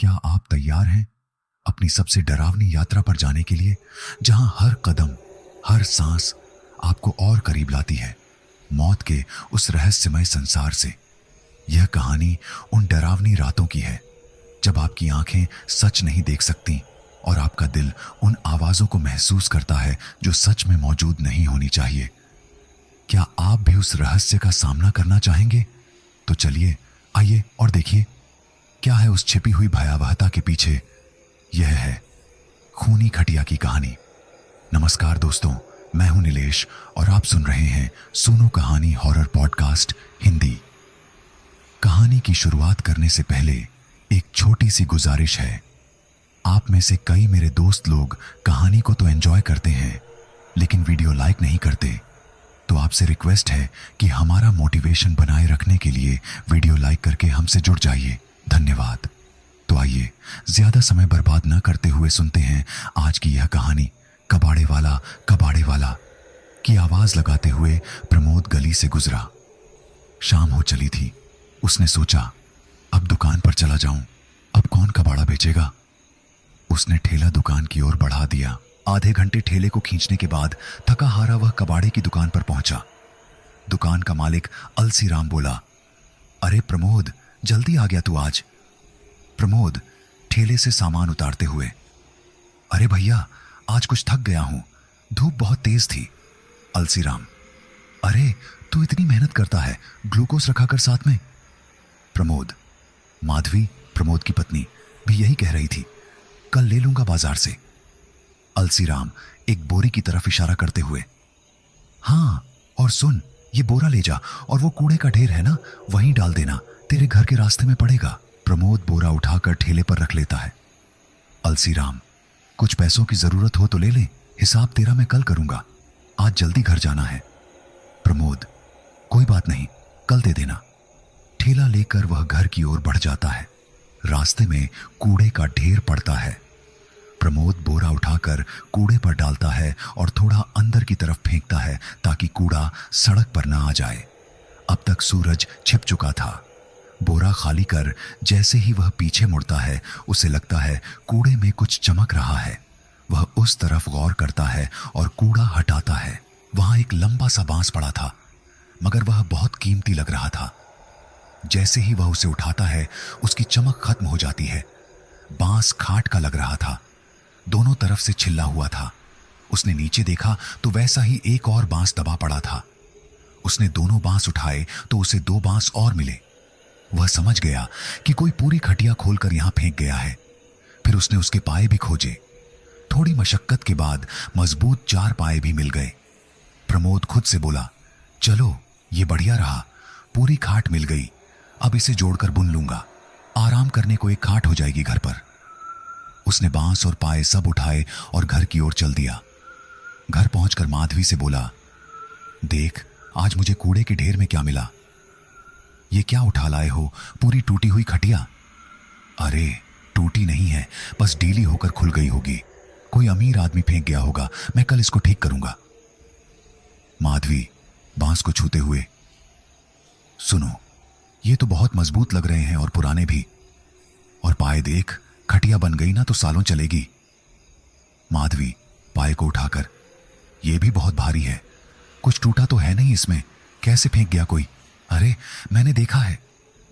क्या आप तैयार हैं अपनी सबसे डरावनी यात्रा पर जाने के लिए, जहां हर कदम, हर सांस आपको और करीब लाती है मौत के उस रहस्यमय संसार से। यह कहानी उन डरावनी रातों की है जब आपकी आंखें सच नहीं देख सकती और आपका दिल उन आवाजों को महसूस करता है जो सच में मौजूद नहीं होनी चाहिए। क्या आप भी उस रहस्य का सामना करना चाहेंगे? तो चलिए, आइए और देखिए क्या है उस छिपी हुई भयावहता के पीछे। यह है खूनी खटिया की कहानी। नमस्कार दोस्तों, मैं हूं नीलेश और आप सुन रहे हैं सुनो कहानी हॉरर पॉडकास्ट हिंदी। कहानी की शुरुआत करने से पहले एक छोटी सी गुजारिश है। आप में से कई मेरे दोस्त लोग कहानी को तो एंजॉय करते हैं लेकिन वीडियो लाइक नहीं करते, तो आपसे रिक्वेस्ट है कि हमारा मोटिवेशन बनाए रखने के लिए वीडियो लाइक करके हमसे जुड़ जाइए। धन्यवाद। तो आइए ज्यादा समय बर्बाद न करते हुए सुनते हैं आज की यह कहानी। कबाड़े वाला की आवाज लगाते हुए प्रमोद गली से गुजरा। शाम हो चली थी। उसने सोचा, अब दुकान पर चला जाऊं, अब कौन कबाड़ा बेचेगा। उसने ठेला दुकान की ओर बढ़ा दिया। आधे घंटे ठेले को खींचने के बाद थका हारा वह कबाड़े की दुकान पर पहुंचा। दुकान का मालिक अलसीराम बोला, अरे प्रमोद, जल्दी आ गया तू आज। प्रमोद ठेले से सामान उतारते हुए, अरे भैया, आज कुछ थक गया हूं, धूप बहुत तेज थी। अलसीराम, अरे तू इतनी मेहनत करता है, ग्लूकोज रखा कर साथ में। प्रमोद, माधवी प्रमोद की पत्नी भी यही कह रही थी, कल ले लूंगा बाजार से। अलसीराम एक बोरी की तरफ इशारा करते हुए, हाँ और सुन, ये बोरा ले जा और वो कूड़े का ढेर है ना, वहीं डाल देना, तेरे घर के रास्ते में पड़ेगा। प्रमोद बोरा उठाकर ठेले पर रख लेता है। अलसीराम, कुछ पैसों की जरूरत हो तो ले ले, हिसाब तेरा मैं कल करूंगा, आज जल्दी घर जाना है। प्रमोद, कोई बात नहीं, कल दे देना। ठेला लेकर वह घर की ओर बढ़ जाता है। रास्ते में कूड़े का ढेर पड़ता है। प्रमोद बोरा उठाकर कूड़े पर डालता है और थोड़ा अंदर की तरफ फेंकता है ताकि कूड़ा सड़क पर ना आ जाए। अब तक सूरज छिप चुका था। बोरा खाली कर जैसे ही वह पीछे मुड़ता है, उसे लगता है कूड़े में कुछ चमक रहा है। वह उस तरफ गौर करता है और कूड़ा हटाता है। वहां एक लंबा सा बांस पड़ा था, मगर वह बहुत कीमती लग रहा था। जैसे ही वह उसे उठाता है, उसकी चमक खत्म हो जाती है। बांस खाट का लग रहा था, दोनों तरफ से छिल्ला हुआ था। उसने नीचे देखा तो वैसा ही एक और बांस दबा पड़ा था। उसने दोनों बांस उठाए तो उसे 2 बांस और मिले। वह समझ गया कि कोई पूरी खटिया खोलकर यहां फेंक गया है। फिर उसने उसके पाए भी खोजे। थोड़ी मशक्कत के बाद मजबूत 4 पाए भी मिल गए। प्रमोद खुद से बोला, चलो ये बढ़िया रहा, पूरी खाट मिल गई, अब इसे जोड़कर बुन लूंगा, आराम करने को एक खाट हो जाएगी घर पर। उसने बांस और पाए सब उठाए और घर की ओर चल दिया। घर पहुंचकर माधवी से बोला, देख आज मुझे कूड़े के ढेर में क्या मिला। ये क्या उठा लाए हो, पूरी टूटी हुई खटिया। अरे टूटी नहीं है, बस ढीली होकर खुल गई होगी, कोई अमीर आदमी फेंक गया होगा, मैं कल इसको ठीक करूंगा। माधवी बांस को छूते हुए, सुनो ये तो बहुत मजबूत लग रहे हैं और पुराने भी, और पाए देख, खटिया बन गई ना तो सालों चलेगी। माधवी पाए को उठाकर, यह भी बहुत भारी है, कुछ टूटा तो है नहीं इसमें, कैसे फेंक गया कोई। अरे मैंने देखा है,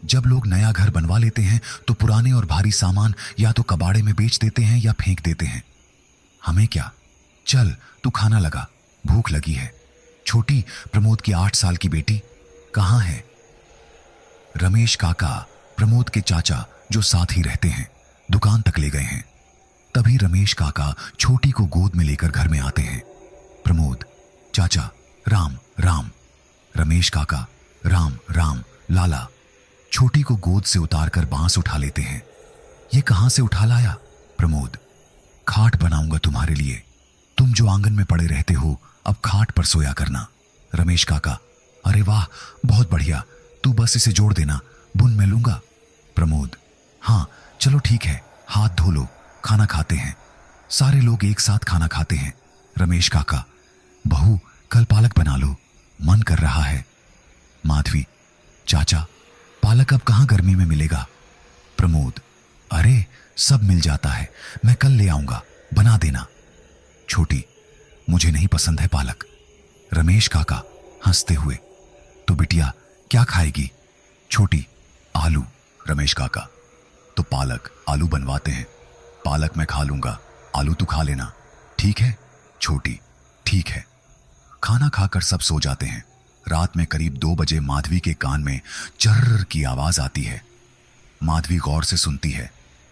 जब लोग नया घर बनवा लेते हैं तो पुराने और भारी सामान या तो कबाड़े में बेच देते हैं या फेंक देते हैं। हमें क्या, चल तू खाना लगा, भूख लगी है। छोटी प्रमोद की 8 साल की बेटी कहाँ है? रमेश काका, प्रमोद के चाचा जो साथ ही रहते हैं, दुकान तक ले गए हैं। तभी रमेश काका छोटी को गोद में लेकर घर में आते हैं। प्रमोद, चाचा राम राम। रमेश काका, राम राम लाला। छोटी को गोद से उतारकर बांस उठा लेते हैं। ये कहां से उठा लाया? प्रमोद, खाट बनाऊंगा तुम्हारे लिए, तुम जो आंगन में पड़े रहते हो अब खाट पर सोया करना। रमेश काका, अरे वाह बहुत बढ़िया, तू बस इसे जोड़ देना, बुन मैं लूंगा। प्रमोद, हाँ चलो ठीक है, हाथ धो लो, खाना खाते हैं। सारे लोग एक साथ खाना खाते हैं। रमेश काका, बहू कल पालक बना लो, मन कर रहा है। माधवी, चाचा पालक अब कहां गर्मी में मिलेगा। प्रमोद, अरे सब मिल जाता है, मैं कल ले आऊंगा, बना देना। छोटी, मुझे नहीं पसंद है पालक। रमेश काका हंसते हुए, तो बिटिया क्या खाएगी? छोटी, आलू। रमेश काका, तो पालक आलू बनवाते हैं। पालक मैं खा लूंगा, आलू तू खा लेना, ठीक है? छोटी, ठीक है। खाना खाकर सब सो जाते हैं। रात में करीब 2 बजे माधवी के कान में चर्र की आवाज आती है। माधवी गौर से सुनती है।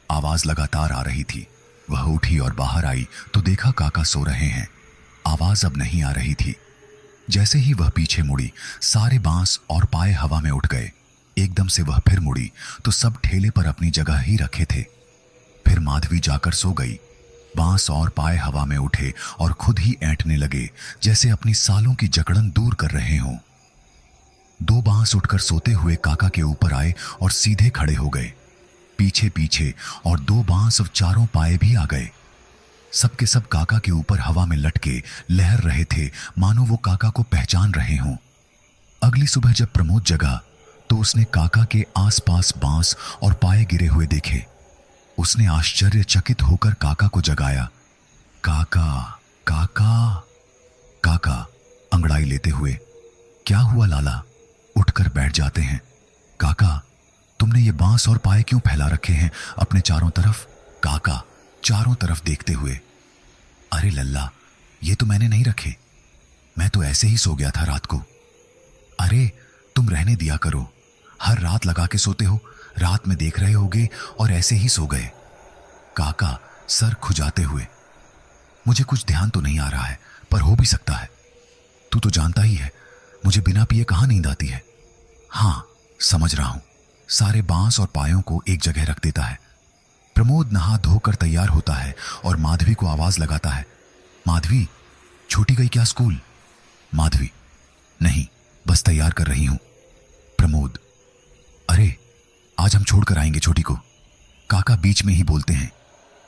आवाज लगातार आ रही थी। वह उठी और बाहर आई तो देखा काका सो रहे हैं। आवाज अब नहीं आ रही थी। जैसे ही वह पीछे मुड़ी, सारे बांस और पाए हवा में उठ गए। एकदम से वह फिर मुड़ी तो सब ठेले पर अपनी जगह ही रखे थे। फिर माधवी जाकर सो गई। बांस और पाए हवा में उठे और खुद ही ऐंठने लगे, जैसे अपनी सालों की जकड़न दूर कर रहे हों। 2 बांस उठकर सोते हुए काका के ऊपर आए और सीधे खड़े हो गए। पीछे पीछे और 2 बांस और 4 पाए भी आ गए। सबके सब काका के ऊपर हवा में लटके लहर रहे थे, मानो वो काका को पहचान रहे हों। अगली सुबह जब प्रमोद जगा तो उसने काका के आसपास बांस और पाए गिरे हुए देखे। उसने आश्चर्यचकित होकर काका को जगाया। काका, काका। काका अंगड़ाई लेते हुए, क्या हुआ लाला? उठकर बैठ जाते हैं। काका, तुमने ये बांस और पाए क्यों फैला रखे हैं अपने चारों तरफ? काका चारों तरफ देखते हुए, अरे लल्ला, ये तो मैंने नहीं रखे, मैं तो ऐसे ही सो गया था रात को। अरे तुम रहने दिया करो, हर रात लगा के सोते हो, रात में देख रहे होगे और ऐसे ही सो गए। काका सर खुजाते हुए, मुझे कुछ ध्यान तो नहीं आ रहा है, पर हो भी सकता है। तू तो जानता ही है मुझे बिना पिए कहाँ नींद आती है। हाँ समझ रहा हूं। सारे बांस और पायों को एक जगह रख देता है। प्रमोद नहा धोकर तैयार होता है और माधवी को आवाज लगाता है, माधवी, छोटी गई क्या स्कूल? माधवी, नहीं, बस तैयार कर रही हूं। प्रमोद, अरे आज हम छोड़कर आएंगे छोटी को। काका बीच में ही बोलते हैं,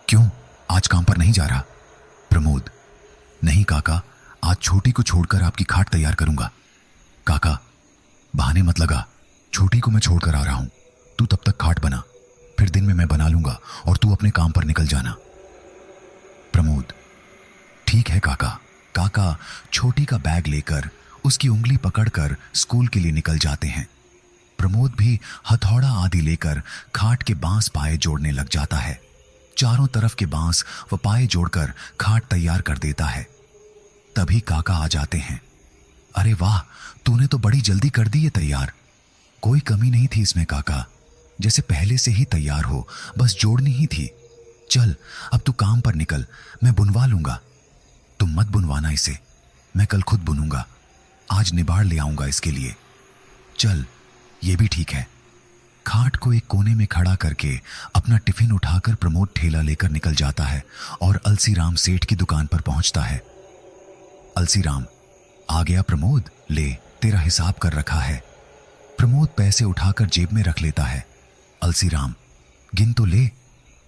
क्यों, आज काम पर नहीं जा रहा? प्रमोद, नहीं काका, आज छोटी को छोड़कर आपकी खाट तैयार करूंगा। काका, बहाने मत लगा, छोटी को मैं छोड़कर आ रहा हूं, तू तब तक खाट बना, फिर दिन में मैं बना लूंगा और तू अपने काम पर निकल जाना। प्रमोद, ठीक है काका। काका छोटी का बैग लेकर उसकी उंगली पकड़कर स्कूल के लिए निकल जाते हैं। प्रमोद भी हथौड़ा आदि लेकर खाट के बांस पाए जोड़ने लग जाता है। चारों तरफ के बांस व पाए जोड़कर खाट तैयार कर देता है। तभी काका आ जाते हैं। अरे वाह, तूने तो बड़ी जल्दी कर दी ये तैयार। कोई कमी नहीं थी इसमें काका, जैसे पहले से ही तैयार हो, बस जोड़नी ही थी। चल अब तू काम पर निकल, मैं बुनवा लूंगा। तुम मत बुनवाना इसे, मैं कल खुद बुनूंगा, आज निबाड़ ले आऊंगा इसके लिए। चल ये भी ठीक है। खाट को एक कोने में खड़ा करके अपना टिफिन उठाकर प्रमोद ठेला लेकर निकल जाता है और अलसीराम सेठ की दुकान पर पहुंचता है। अलसीराम, आ गया प्रमोद, ले तेरा हिसाब कर रखा है। प्रमोद पैसे उठाकर जेब में रख लेता है। अलसीराम, गिन तो ले,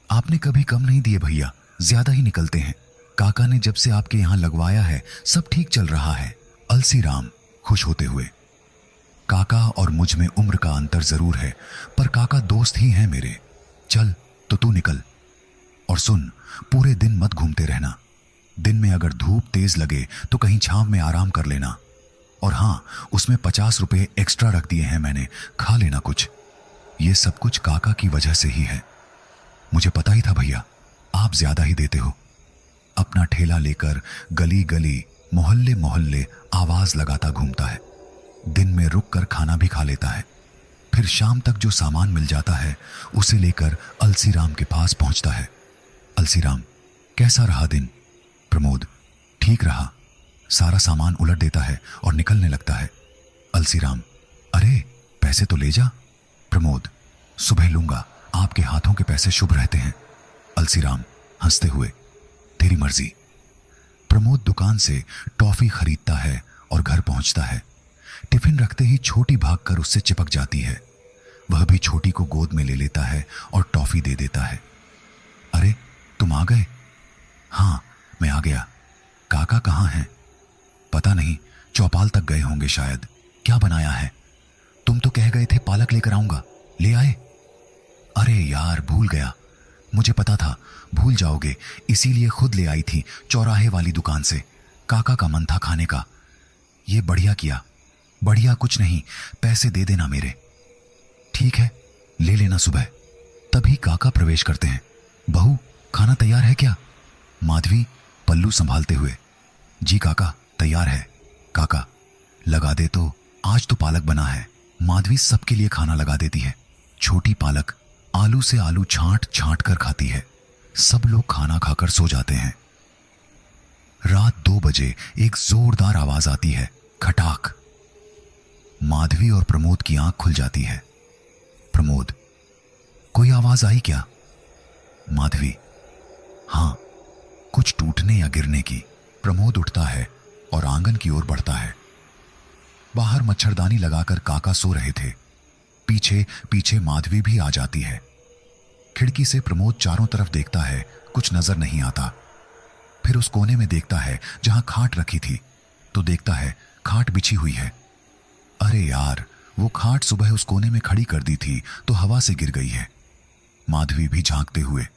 आपने कभी कम नहीं दिए भैया, ज्यादा ही निकलते हैं। काका ने जब से आपके यहां लगवाया है सब ठीक चल रहा है। अलसीराम खुश होते हुए, काका और मुझ में उम्र का अंतर जरूर है, पर काका दोस्त ही हैं मेरे। चल तो तू निकल, और सुन, पूरे दिन मत घूमते रहना। दिन में अगर धूप तेज लगे तो कहीं छांव में आराम कर लेना। और हाँ, उसमें 50 रुपए एक्स्ट्रा रख दिए हैं मैंने, खा लेना कुछ। ये सब कुछ काका की वजह से ही है। मुझे पता ही था भैया, आप ज्यादा ही देते हो। अपना ठेला लेकर गली गली मोहल्ले मोहल्ले आवाज लगाता घूमता है। दिन में रुक कर खाना भी खा लेता है। फिर शाम तक जो सामान मिल जाता है उसे लेकर अलसीराम के पास पहुंचता है। अलसीराम, कैसा रहा दिन? प्रमोद, ठीक रहा। सारा सामान उलट देता है और निकलने लगता है। अलसीराम, अरे पैसे तो ले जा। प्रमोद, सुबह लूंगा, आपके हाथों के पैसे शुभ रहते हैं। अलसीराम हंसते हुए, तेरी मर्जी। प्रमोद दुकान से टॉफी खरीदता है और घर पहुंचता है। टिफिन रखते ही छोटी भागकर उससे चिपक जाती है। वह भी छोटी को गोद में ले लेता है और टॉफी दे देता है। अरे तुम आ गए? हाँ मैं आ गया। काका कहाँ हैं? पता नहीं, चौपाल तक गए होंगे शायद। क्या बनाया है? तुम तो कह गए थे पालक लेकर आऊंगा, ले आए? अरे यार भूल गया, मुझे पता था भूल जाओगे, इसीलिए खुद ले आई थी चौराहे वाली दुकान से। काका का मन था खाने का। ये बढ़िया किया। बढ़िया कुछ नहीं, पैसे दे देना मेरे। ठीक है, ले लेना सुबह। तभी काका प्रवेश करते हैं। बहू, खाना तैयार है क्या? माधवी पल्लू संभालते हुए। जी काका, तैयार है। काका, लगा दे तो, आज तो पालक बना है। माधवी सबके लिए खाना लगा देती है। छोटी पालक आलू से आलू छांट छांट कर खाती है। सब लोग खाना खाकर सो जाते हैं। रात 2 बजे एक जोरदार आवाज आती है, खटाक। माधवी और प्रमोद की आंख खुल जाती है। प्रमोद, कोई आवाज आई क्या? माधवी, हां, कुछ टूटने या गिरने की। प्रमोद उठता है और आंगन की ओर बढ़ता है। बाहर मच्छरदानी लगाकर काका सो रहे थे। पीछे पीछे माधवी भी आ जाती है। खिड़की से प्रमोद चारों तरफ देखता है, कुछ नजर नहीं आता। फिर उस कोने में देखता है जहां खाट रखी थी, तो देखता है खाट बिछी हुई है। अरे यार, वो खाट सुबह उस कोने में खड़ी कर दी थी तो हवा से गिर गई है। माधवी भी झांकते हुए,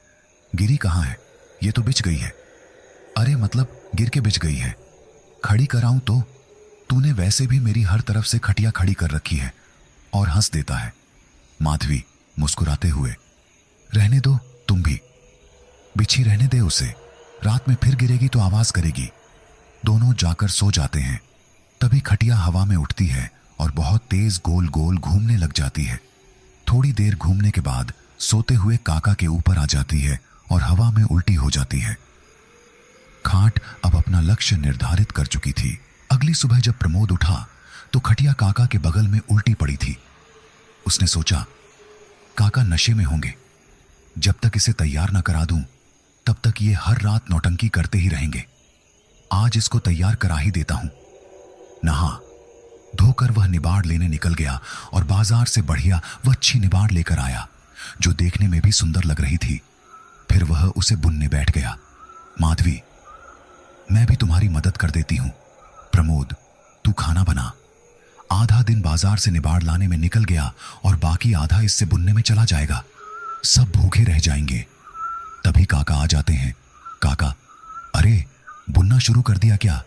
गिरी कहां है? ये तो बिछ गई है। अरे मतलब गिर के बिछ गई है। खड़ी कराऊं तो? तूने वैसे भी मेरी हर तरफ से खटिया खड़ी कर रखी है। और हंस देता है। माधवी मुस्कुराते हुए, रहने दो, तुम भी बिछी रहने दे उसे, रात में फिर गिरेगी तो आवाज करेगी। दोनों जाकर सो जाते हैं। तभी खटिया हवा में उठती है और बहुत तेज गोल गोल घूमने लग जाती है। थोड़ी देर घूमने के बाद सोते हुए काका के ऊपर आ जाती है और हवा में उल्टी हो जाती है। खाट अब अपना लक्ष्य निर्धारित कर चुकी थी। अगली सुबह जब प्रमोद उठा तो खटिया काका के बगल में उल्टी पड़ी थी। उसने सोचा, काका नशे में होंगे। जब तक इसे तैयार न करा दूं, तब तक ये हर रात नौटंकी करते ही रहेंगे। आज इसको तैयार करा ही देता हूं। नहा धोकर वह निबाड़ लेने निकल गया और बाजार से बढ़िया वह अच्छी निबाड़ लेकर आया, जो देखने में भी सुंदर लग रही थी। फिर वह उसे बुनने बैठ गया। माधवी, मैं भी तुम्हारी मदद कर देती हूं। प्रमोद, तू खाना बना। आधा दिन बाजार से निबाड़ लाने में निकल गया और बाकी आधा इससे बुनने में चला जाएगा। सब भूखे रह जाएंगे। तभी काका आ जाते हैं। काका, अरे बुनना शुरू कर दिया क्या?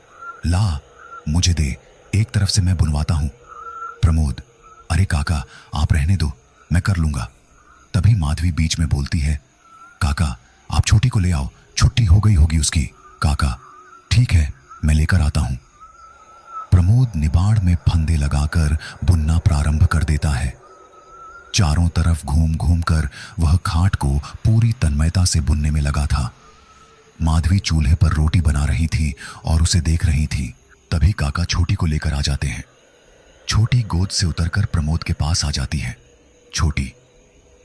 ला, मुझे दे, एक तरफ से मैं बुनवाता हूं। प्रमोद, अरे काका आप रहने दो, मैं कर लूंगा। तभी माधवी बीच में बोलती है, काका आप छोटी को ले आओ, छुट्टी हो गई होगी उसकी। काका, ठीक है, मैं लेकर आता हूं। प्रमोद निबाड़ में फंदे लगाकर बुनना प्रारंभ कर देता है। चारों तरफ घूम घूम कर वह खाट को पूरी तन्मयता से बुनने में लगा था। माधवी चूल्हे पर रोटी बना रही थी और उसे देख रही थी। तभी काका छोटी को लेकर आ जाते हैं। छोटी गोद से उतरकर प्रमोद के पास आ जाती है। छोटी,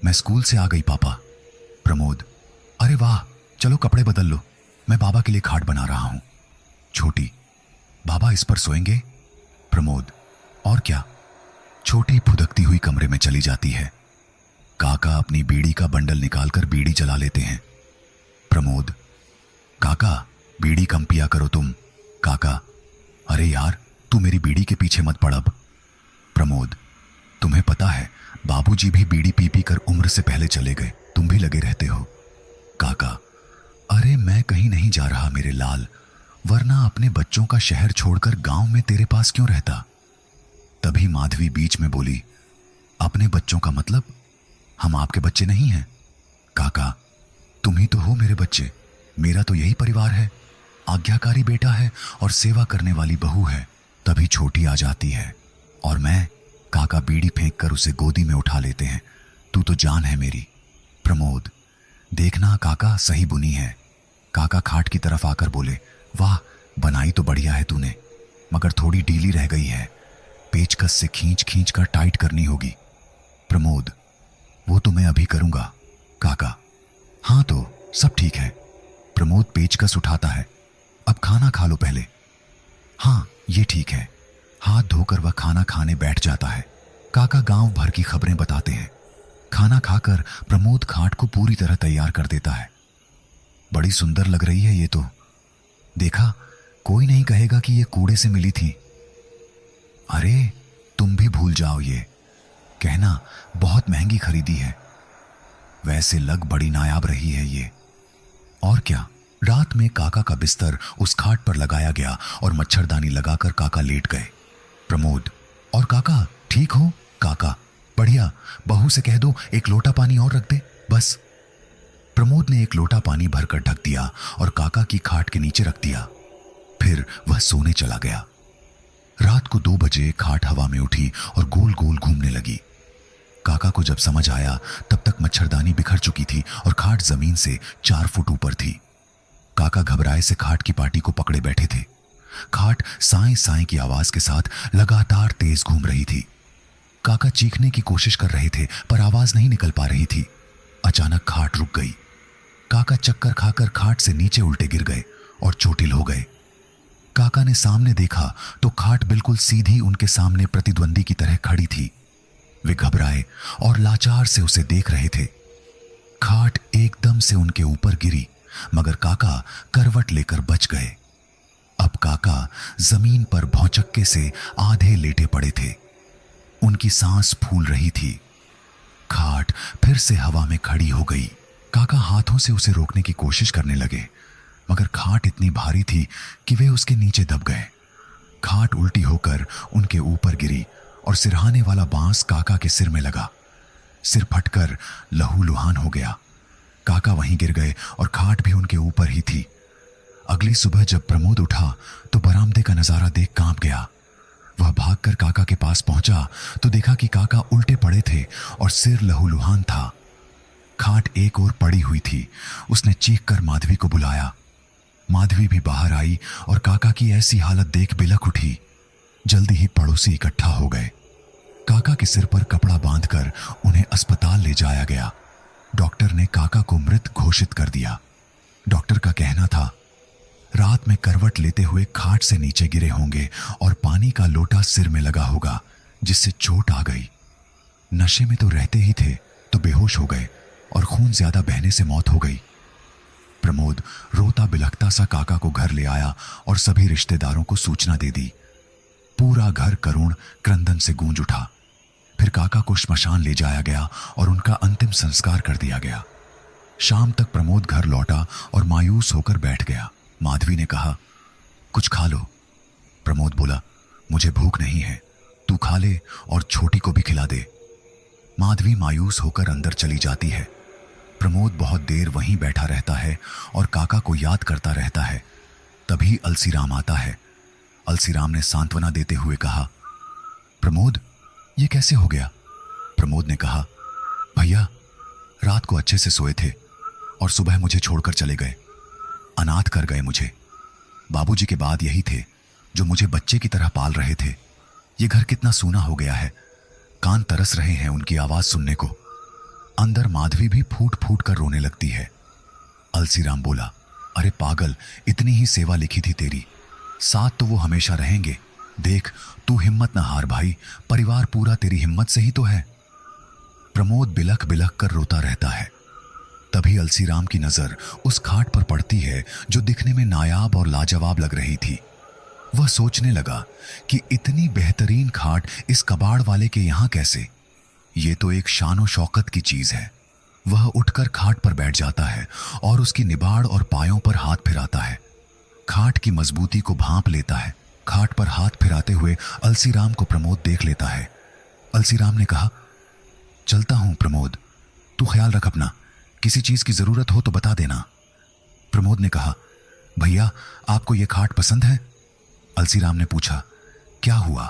मैं स्कूल से आ गई पापा। प्रमोद, अरे वाह, चलो कपड़े बदल लो, मैं बाबा के लिए खाट बना रहा हूं। छोटी, बाबा इस पर सोएंगे? प्रमोद, और क्या। छोटी फुदकती हुई कमरे में चली जाती है। काका अपनी बीड़ी का बंडल निकालकर बीड़ी जला लेते हैं। प्रमोद, काका बीड़ी कम पिया करो तुम। काका, अरे यार तू मेरी बीड़ी के पीछे मत पड़ अब। प्रमोद, तुम्हें पता है बाबूजी भी बीड़ी पी पी कर उम्र से पहले चले गए, तुम भी लगे रहते हो। काका, अरे मैं कहीं नहीं जा रहा मेरे लाल, वरना अपने बच्चों का शहर छोड़कर गांव में तेरे पास क्यों रहता। तभी माधवी बीच में बोली, अपने बच्चों का मतलब? हम आपके बच्चे नहीं हैं। काका, तुम ही तो हो मेरे बच्चे, मेरा तो यही परिवार है। आज्ञाकारी बेटा है और सेवा करने वाली बहू है। तभी छोटी आ जाती है और मैं, काका बीड़ी फेंक कर उसे गोदी में उठा लेते हैं। तू तो जान है मेरी। प्रमोद, देखना काका सही बुनी है। काका खाट की तरफ आकर बोले, वाह बनाई तो बढ़िया है तूने, मगर थोड़ी ढीली रह गई है, पेचकस से खींच खींच कर टाइट करनी होगी। प्रमोद, वो तो मैं अभी करूंगा। काका, हाँ तो सब ठीक है। प्रमोद पेचकस उठाता है। अब खाना खा लो पहले। हाँ ये ठीक है। हाथ धोकर वह खाना खाने बैठ जाता है। काका गांव भर की खबरें बताते हैं। खाना खाकर प्रमोद खाट को पूरी तरह तैयार कर देता है। बड़ी सुंदर लग रही है ये तो, देखा कोई नहीं कहेगा कि ये कूड़े से मिली थी। अरे तुम भी भूल जाओ, ये कहना बहुत महंगी खरीदी है। वैसे लग बड़ी नायाब रही है ये। और क्या, रात में काका का बिस्तर उस खाट पर लगाया गया और मच्छरदानी लगाकर काका लेट गए। प्रमोद, और काका ठीक हो? काका, बढ़िया, बहू से कह दो एक लोटा पानी और रख दे बस। प्रमोद ने एक लोटा पानी भरकर ढक दिया और काका की खाट के नीचे रख दिया। फिर वह सोने चला गया। रात को 2 बजे खाट हवा में उठी और गोल गोल घूमने लगी। काका को जब समझ आया तब तक मच्छरदानी बिखर चुकी थी और खाट जमीन से 4 फुट ऊपर थी। काका घबराए से खाट की पाटी को पकड़े बैठे थे। खाट साएं साएं की आवाज के साथ लगातार तेज घूम रही थी। काका चीखने की कोशिश कर रहे थे पर आवाज नहीं निकल पा रही थी। अचानक खाट रुक गई। काका चक्कर खाकर खाट से नीचे उल्टे गिर गए और चोटिल हो गए। काका ने सामने देखा तो खाट बिल्कुल सीधी उनके सामने प्रतिद्वंदी की तरह खड़ी थी। वे घबराए और लाचार से उसे देख रहे थे। खाट एकदम से उनके ऊपर गिरी मगर काका करवट लेकर बच गए। अब काका जमीन पर भौचक्के से आधे लेटे पड़े थे। उनकी सांस फूल रही थी। खाट फिर से हवा में खड़ी हो गई। काका हाथों से उसे रोकने की कोशिश करने लगे मगर खाट इतनी भारी थी कि वे उसके नीचे दब गए। खाट उल्टी होकर उनके ऊपर गिरी और सिरहाने वाला बांस काका के सिर में लगा। सिर फटकर लहूलुहान हो गया। काका वहीं गिर गए और खाट भी उनके ऊपर ही थी। अगली सुबह जब प्रमोद उठा तो बरामदे का नजारा देख कांप गया। वह भागकर काका के पास पहुंचा तो देखा कि काका उल्टे पड़े थे और सिर लहूलुहान था। खाट एक ओर पड़ी हुई थी। उसने चीखकर माधवी को बुलाया। माधवी भी बाहर आई और काका की ऐसी हालत देख बिलख उठी। जल्दी ही पड़ोसी इकट्ठा हो गए। काका के सिर पर कपड़ा बांधकर उन्हें अस्पताल ले जाया गया। डॉक्टर ने काका को मृत घोषित कर दिया। डॉक्टर का कहना था रात में करवट लेते हुए खाट से नीचे गिरे होंगे और पानी का लोटा सिर में लगा होगा जिससे चोट आ गई। नशे में तो रहते ही थे तो बेहोश हो गए और खून ज्यादा बहने से मौत हो गई। प्रमोद रोता बिलखता सा काका को घर ले आया और सभी रिश्तेदारों को सूचना दे दी। पूरा घर करुण क्रंदन से गूंज उठा। फिर काका को श्मशान ले जाया गया और उनका अंतिम संस्कार कर दिया गया। शाम तक प्रमोद घर लौटा और मायूस होकर बैठ गया। माधवी ने कहा, कुछ खा लो। प्रमोद बोला, मुझे भूख नहीं है, तू खा ले और छोटी को भी खिला दे। माधवी मायूस होकर अंदर चली जाती है। प्रमोद बहुत देर वहीं बैठा रहता है और काका को याद करता रहता है। तभी अलसीराम आता है। अलसीराम ने सांत्वना देते हुए कहा, प्रमोद, ये कैसे हो गया? प्रमोद ने कहा, भैया, रात को अच्छे से सोए थे और सुबह मुझे छोड़कर चले गए। अनाथ कर गए मुझे। बाबूजी के बाद यही थे जो मुझे बच्चे की तरह पाल रहे थे। ये घर कितना सूना हो गया है। कान तरस रहे हैं उनकी आवाज सुनने को। अंदर माधवी भी फूट फूट कर रोने लगती है। अलसीराम बोला, अरे पागल, इतनी ही सेवा लिखी थी तेरी, साथ तो वो हमेशा रहेंगे। देख, तू हिम्मत न हार भाई, परिवार पूरा तेरी हिम्मत से ही तो है। प्रमोद बिलख बिलख कर रोता रहता है। तभी अलसीराम की नजर उस खाट पर पड़ती है जो दिखने में नायाब और लाजवाब लग रही थी। वह सोचने लगा कि इतनी बेहतरीन खाट इस कबाड़ वाले के यहां कैसे? ये तो एक शानो शौकत की चीज है। वह उठकर खाट पर बैठ जाता है और उसकी निबाड़ और पायों पर हाथ फिराता है। खाट की मजबूती को भांप लेता है। खाट पर हाथ फिराते हुए अलसीराम को प्रमोद देख लेता है। अलसीराम ने कहा, चलता हूं प्रमोद, तू ख्याल रख अपना, किसी चीज की जरूरत हो तो बता देना। प्रमोद ने कहा, भैया, आपको यह खाट पसंद है? अलसीराम ने पूछा, क्या हुआ?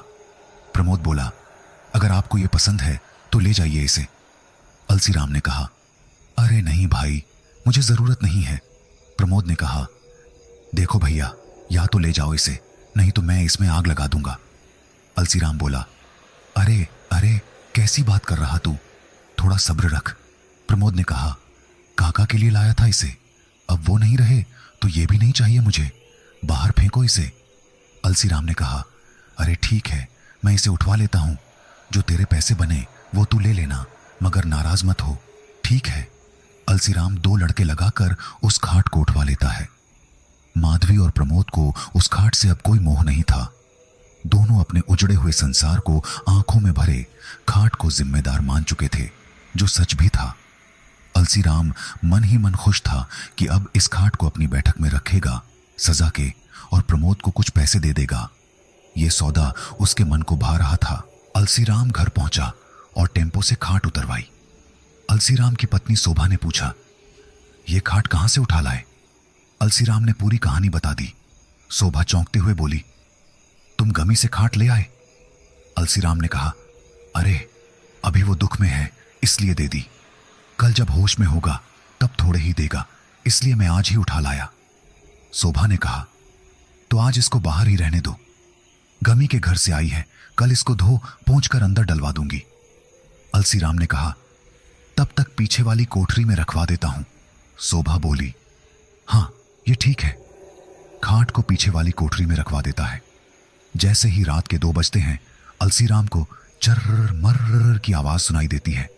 प्रमोद बोला, अगर आपको यह पसंद है तो ले जाइए इसे। अलसीराम ने कहा, अरे नहीं भाई, मुझे जरूरत नहीं है। प्रमोद ने कहा, देखो भैया, या तो ले जाओ इसे, नहीं तो मैं इसमें आग लगा दूंगा। अलसीराम बोला, अरे अरे, कैसी बात कर रहा तू, थोड़ा सब्र रख। प्रमोद ने कहा, काका के लिए लाया था इसे, अब वो नहीं रहे तो ये भी नहीं चाहिए मुझे, बाहर फेंको इसे। अलसीराम ने कहा, अरे ठीक है, मैं इसे उठवा लेता हूं, जो तेरे पैसे बने वो तू ले लेना, मगर नाराज मत हो, ठीक है। अलसीराम 2 लड़के लगाकर उस खाट को उठवा लेता है। माधवी और प्रमोद को उस खाट से अब कोई मोह नहीं था। दोनों अपने उजड़े हुए संसार को आंखों में भरे खाट को जिम्मेदार मान चुके थे, जो सच भी था। अलसीराम मन ही मन खुश था कि अब इस खाट को अपनी बैठक में रखेगा सजा के और प्रमोद को कुछ पैसे दे देगा। ये सौदा उसके मन को भा रहा था। अलसीराम घर पहुंचा और टेम्पो से खाट उतरवाई। अलसीराम की पत्नी शोभा ने पूछा, ये खाट कहां से उठा लाए? अलसीराम ने पूरी कहानी बता दी। शोभा चौंकते हुए बोली, तुम गमी से खाट ले आए? अलसीराम ने कहा, अरे अभी वो दुख में है इसलिए दे दी, कल जब होश में होगा तब थोड़े ही देगा, इसलिए मैं आज ही उठा लाया। शोभा ने कहा, तो आज इसको बाहर ही रहने दो, गमी के घर से आई है, कल इसको धो पोंछ कर अंदर डलवा दूंगी। अलसीराम ने कहा, तब तक पीछे वाली कोठरी में रखवा देता हूं। शोभा बोली, हां ये ठीक है। खाट को पीछे वाली कोठरी में रखवा देता है। जैसे ही रात के 2 बजते हैं, अलसीराम को चर्र मर्र की आवाज सुनाई देती है।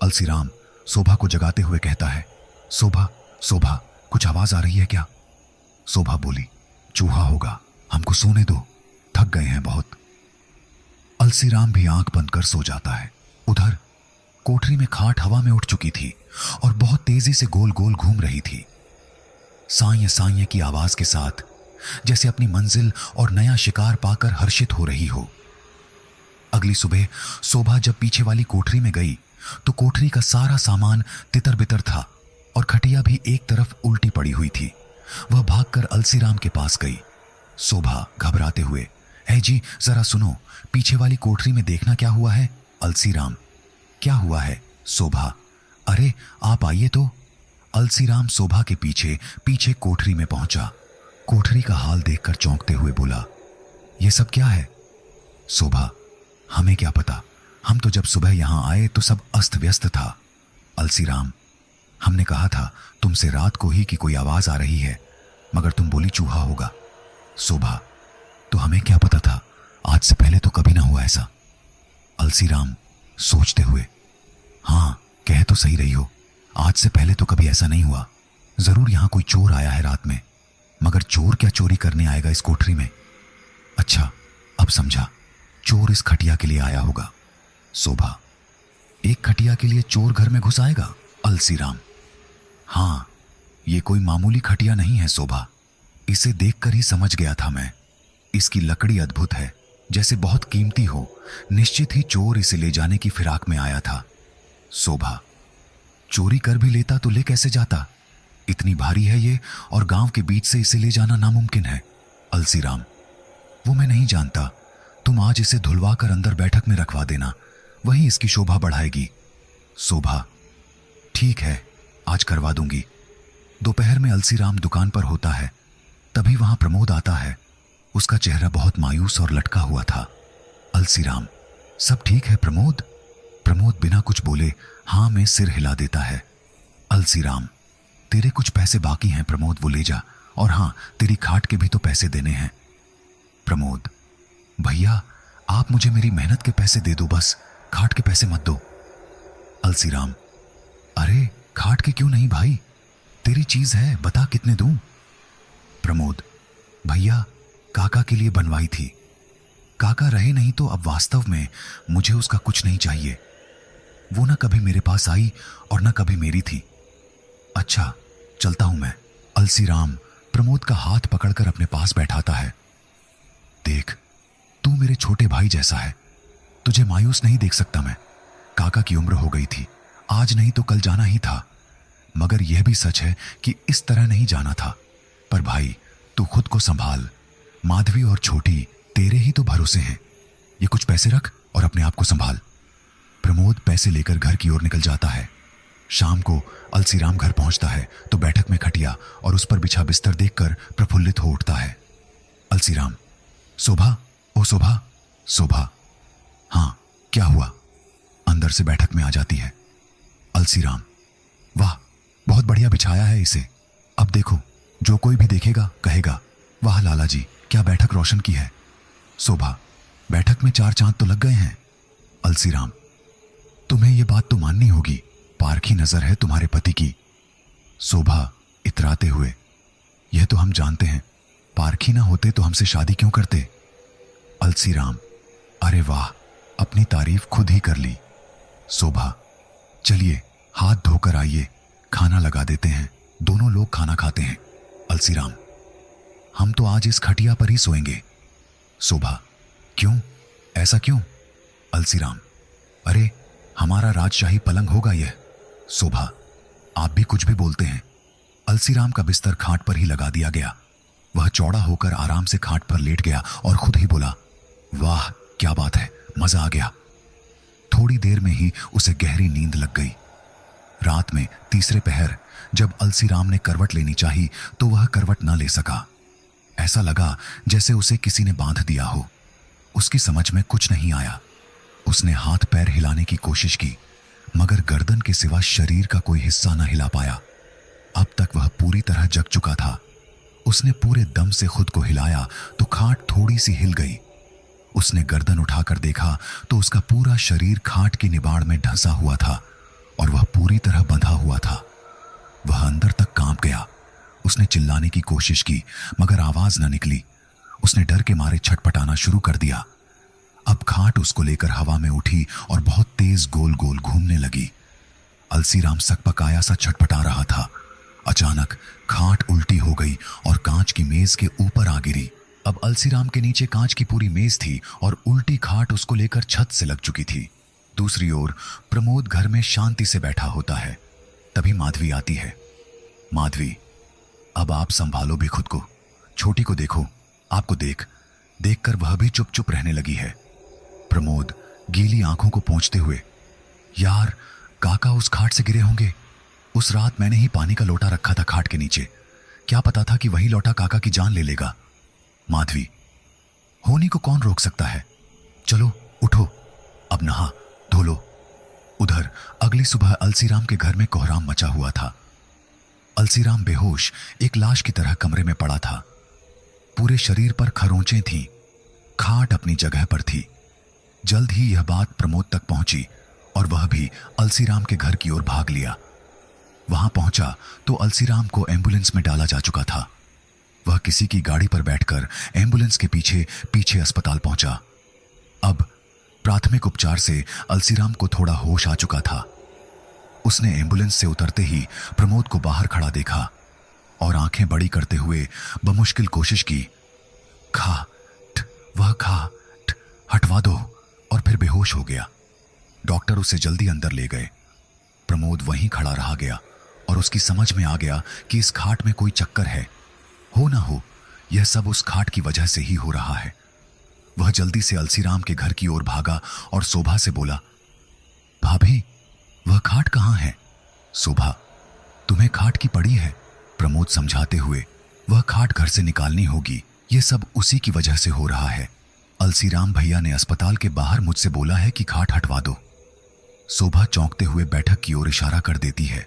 अलसीराम शोभा को जगाते हुए कहता है, शोभा शोभा कुछ आवाज आ रही है क्या? शोभा बोली, चूहा होगा, हमको सोने दो, थक गए हैं बहुत। अलसीराम भी आंख बंद कर सो जाता है। उधर कोठरी में खाट हवा में उठ चुकी थी और बहुत तेजी से गोल गोल घूम रही थी, साये साये की आवाज के साथ, जैसे अपनी मंजिल और नया शिकार पाकर हर्षित हो रही हो। अगली सुबह शोभा जब पीछे वाली कोठरी में गई तो कोठरी का सारा सामान तितर बितर था और खटिया भी एक तरफ उल्टी पड़ी हुई थी। वह भागकर अलसीराम के पास गई। शोभा घबराते हुए, है जी जरा सुनो, पीछे वाली कोठरी में देखना क्या हुआ है? अलसीराम, क्या हुआ है? शोभा, अरे आप आइए तो। अलसीराम शोभा के पीछे पीछे कोठरी में पहुंचा। कोठरी का हाल देखकर चौंकते हुए बोला, यह सब क्या है? शोभा, हमें क्या पता, हम तो जब सुबह यहां आए तो सब अस्त व्यस्त था। अलसीराम, हमने कहा था तुमसे रात को ही कि कोई आवाज आ रही है, मगर तुम बोली चूहा होगा। शोभा, तो हमें क्या पता था, आज से पहले तो कभी ना हुआ ऐसा। अलसीराम सोचते हुए, हां कह तो सही रही हो, आज से पहले तो कभी ऐसा नहीं हुआ। जरूर यहां कोई चोर आया है रात में, मगर चोर क्या चोरी करने आएगा इस कोठरी में? अच्छा अब समझा, चोर इस खटिया के लिए आया होगा। शोभा, एक खटिया के लिए चोर घर में घुस आएगा? अलसीराम, हां ये कोई मामूली खटिया नहीं है शोभा, इसे देखकर ही समझ गया था मैं, इसकी लकड़ी अद्भुत है, जैसे बहुत कीमती हो, निश्चित ही चोर इसे ले जाने की फिराक में आया था। शोभा, चोरी कर भी लेता तो ले कैसे जाता? इतनी भारी है ये और गांव के बीच से इसे ले जाना नामुमकिन है। अलसीराम, वो मैं नहीं जानता, तुम आज इसे धुलवा कर अंदर बैठक में रखवा देना, वही इसकी शोभा बढ़ाएगी। शोभा, ठीक है आज करवा दूंगी। दोपहर में अलसीराम दुकान पर होता है, तभी वहां प्रमोद आता है। उसका चेहरा बहुत मायूस और लटका हुआ था। अलसीराम, सब ठीक है प्रमोद? प्रमोद बिना कुछ बोले हां में सिर हिला देता है। अलसीराम, तेरे कुछ पैसे बाकी हैं प्रमोद, वो ले जा, और हां तेरी खाट के भी तो पैसे देने हैं। प्रमोद, भैया आप मुझे मेरी मेहनत के पैसे दे दो बस, खाट के पैसे मत दो। अलसीराम, अरे खाट के क्यों नहीं भाई, तेरी चीज है, बता कितने दूं? प्रमोद, भैया काका के लिए बनवाई थी, काका रहे नहीं तो अब वास्तव में मुझे उसका कुछ नहीं चाहिए। वो ना कभी मेरे पास आई और ना कभी मेरी थी। अच्छा चलता हूं मैं। अलसीराम प्रमोद का हाथ पकड़कर अपने पास बैठाता है। देख तू मेरे छोटे भाई जैसा है, तुझे मायूस नहीं देख सकता मैं। काका की उम्र हो गई थी, आज नहीं तो कल जाना ही था, मगर यह भी सच है कि इस तरह नहीं जाना था। पर भाई तू खुद को संभाल, माधवी और छोटी तेरे ही तो भरोसे हैं। ये कुछ पैसे रख और अपने आप को संभाल। प्रमोद पैसे लेकर घर की ओर निकल जाता है। शाम को अलसीराम घर पहुंचता है तो बैठक में खटिया और उस पर बिछा बिस्तर देखकर प्रफुल्लित हो उठता है। अलसीराम, शोभा, ओ शोभा। शोभा, हां क्या हुआ? अंदर से बैठक में आ जाती है। अलसीराम, वाह बहुत बढ़िया बिछाया है इसे, अब देखो जो कोई भी देखेगा कहेगा वाह लाला जी क्या बैठक रोशन की है। शोभा, बैठक में 4 चांद तो लग गए हैं। अलसीराम, तुम्हें यह बात तो माननी होगी, पारखी नजर है तुम्हारे पति की। शोभा इतराते हुए, यह तो हम जानते हैं, पारखी ना होते तो हमसे शादी क्यों करते। अलसीराम, अरे वाह अपनी तारीफ खुद ही कर ली। शोभा, चलिए हाथ धोकर आइए, खाना लगा देते हैं, दोनों लोग खाना खाते हैं। अलसीराम, हम तो आज इस खटिया पर ही सोएंगे। शोभा, क्यों, ऐसा क्यों? अलसीराम, अरे हमारा राजशाही पलंग होगा यह। शोभा, आप भी कुछ भी बोलते हैं। अलसीराम का बिस्तर खाट पर ही लगा दिया गया। वह चौड़ा होकर आराम से खाट पर लेट गया और खुद ही बोला, वाह क्या बात है, मजा आ गया। थोड़ी देर में ही उसे गहरी नींद लग गई। रात में तीसरे पहर जब अलसीराम ने करवट लेनी चाही तो वह करवट न ले सका। ऐसा लगा जैसे उसे किसी ने बांध दिया हो। उसकी समझ में कुछ नहीं आया। उसने हाथ पैर हिलाने की कोशिश की, मगर गर्दन के सिवा शरीर का कोई हिस्सा न हिला पाया। अब तक वह पूरी तरह जग चुका था। उसने पूरे दम से खुद को हिलाया तो खाट थोड़ी सी हिल गई। उसने गर्दन उठाकर देखा तो उसका पूरा शरीर खाट की निबाड़ में ढंसा हुआ था और वह पूरी तरह बंधा हुआ था। वह अंदर तक कांप गया। उसने चिल्लाने की कोशिश की मगर आवाज न निकली। उसने डर के मारे छटपटाना शुरू कर दिया। अब खाट उसको लेकर हवा में उठी और बहुत तेज गोल गोल घूमने लगी। अलसीराम सकपकाया सा छटपटा रहा था। अचानक खाट उल्टी हो गई और कांच की मेज के ऊपर आ गिरी। अब अलसीराम के नीचे कांच की पूरी मेज थी और उल्टी खाट उसको लेकर छत से लग चुकी थी। दूसरी ओर प्रमोद घर में शांति से बैठा होता है। तभी माधवी आती है। माधवी, अब आप संभालो भी खुद को। छोटी को देखो, आपको देखकर वह भी चुप चुप रहने लगी है। प्रमोद गीली आंखों को पोंछते हुए, यार काका उस खाट से गिरे होंगे। उस रात मैंने ही पानी का लोटा रखा था खाट के नीचे, क्या पता था कि वही लोटा काका की जान ले लेगा। माधवी, होनी को कौन रोक सकता है, चलो उठो, अब नहा धो लो। उधर अगली सुबह अलसीराम के घर में कोहराम मचा हुआ था। अलसीराम बेहोश एक लाश की तरह कमरे में पड़ा था। पूरे शरीर पर खरोंचें थीं। खाट अपनी जगह पर थी। जल्द ही यह बात प्रमोद तक पहुंची और वह भी अलसीराम के घर की ओर भाग लिया। वहां पहुंचा तो अलसीराम को एम्बुलेंस में डाला जा चुका था। वह किसी की गाड़ी पर बैठकर एम्बुलेंस के पीछे पीछे अस्पताल पहुंचा। अब प्राथमिक उपचार से अलसीराम को थोड़ा होश आ चुका था। उसने एम्बुलेंस से उतरते ही प्रमोद को बाहर खड़ा देखा और आंखें बड़ी करते हुए बमुश्किल कोशिश की, वह हटवा दो, और फिर बेहोश हो गया। डॉक्टर उसे जल्दी अंदर ले गए। प्रमोद वहीं खड़ा रहा गया और उसकी समझ में आ गया कि इस खाट में कोई चक्कर है। हो ना हो, यह सब उस खाट की वजह से ही हो रहा है। वह जल्दी से अलसीराम के घर की ओर भागा और शोभा से बोला, भाभी वह खाट कहाँ है? शोभा, तुम्हें खाट की पड़ी है। प्रमोद समझाते हुए, वह खाट घर से निकालनी होगी, यह सब उसी की वजह से हो रहा है। अलसीराम भैया ने अस्पताल के बाहर मुझसे बोला है कि खाट हटवा दो। शोभा चौंकते हुए बैठक की ओर इशारा कर देती है।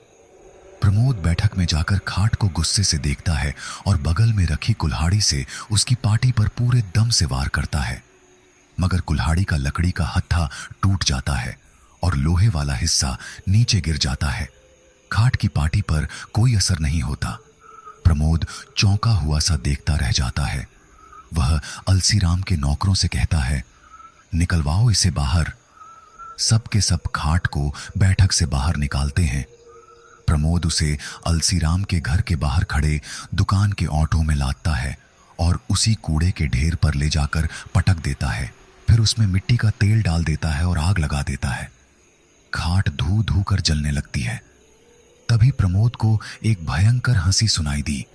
प्रमोद बैठक में जाकर खाट को गुस्से से देखता है और बगल में रखी कुल्हाड़ी से उसकी पाटी पर पूरे दम से वार करता है, मगर कुल्हाड़ी का लकड़ी का हत्था टूट जाता है और लोहे वाला हिस्सा नीचे गिर जाता है। खाट की पाटी पर कोई असर नहीं होता। प्रमोद चौंका हुआ सा देखता रह जाता है। वह अलसीराम के नौकरों से कहता है, निकलवाओ इसे बाहर। सब के सब खाट को बैठक से बाहर निकालते हैं। प्रमोद उसे अलसीराम के घर के बाहर खड़े दुकान के ऑटो में लादता है और उसी कूड़े के ढेर पर ले जाकर पटक देता है। फिर उसमें मिट्टी का तेल डाल देता है और आग लगा देता है। खाट धू धू कर जलने लगती है। तभी प्रमोद को एक भयंकर हंसी सुनाई दी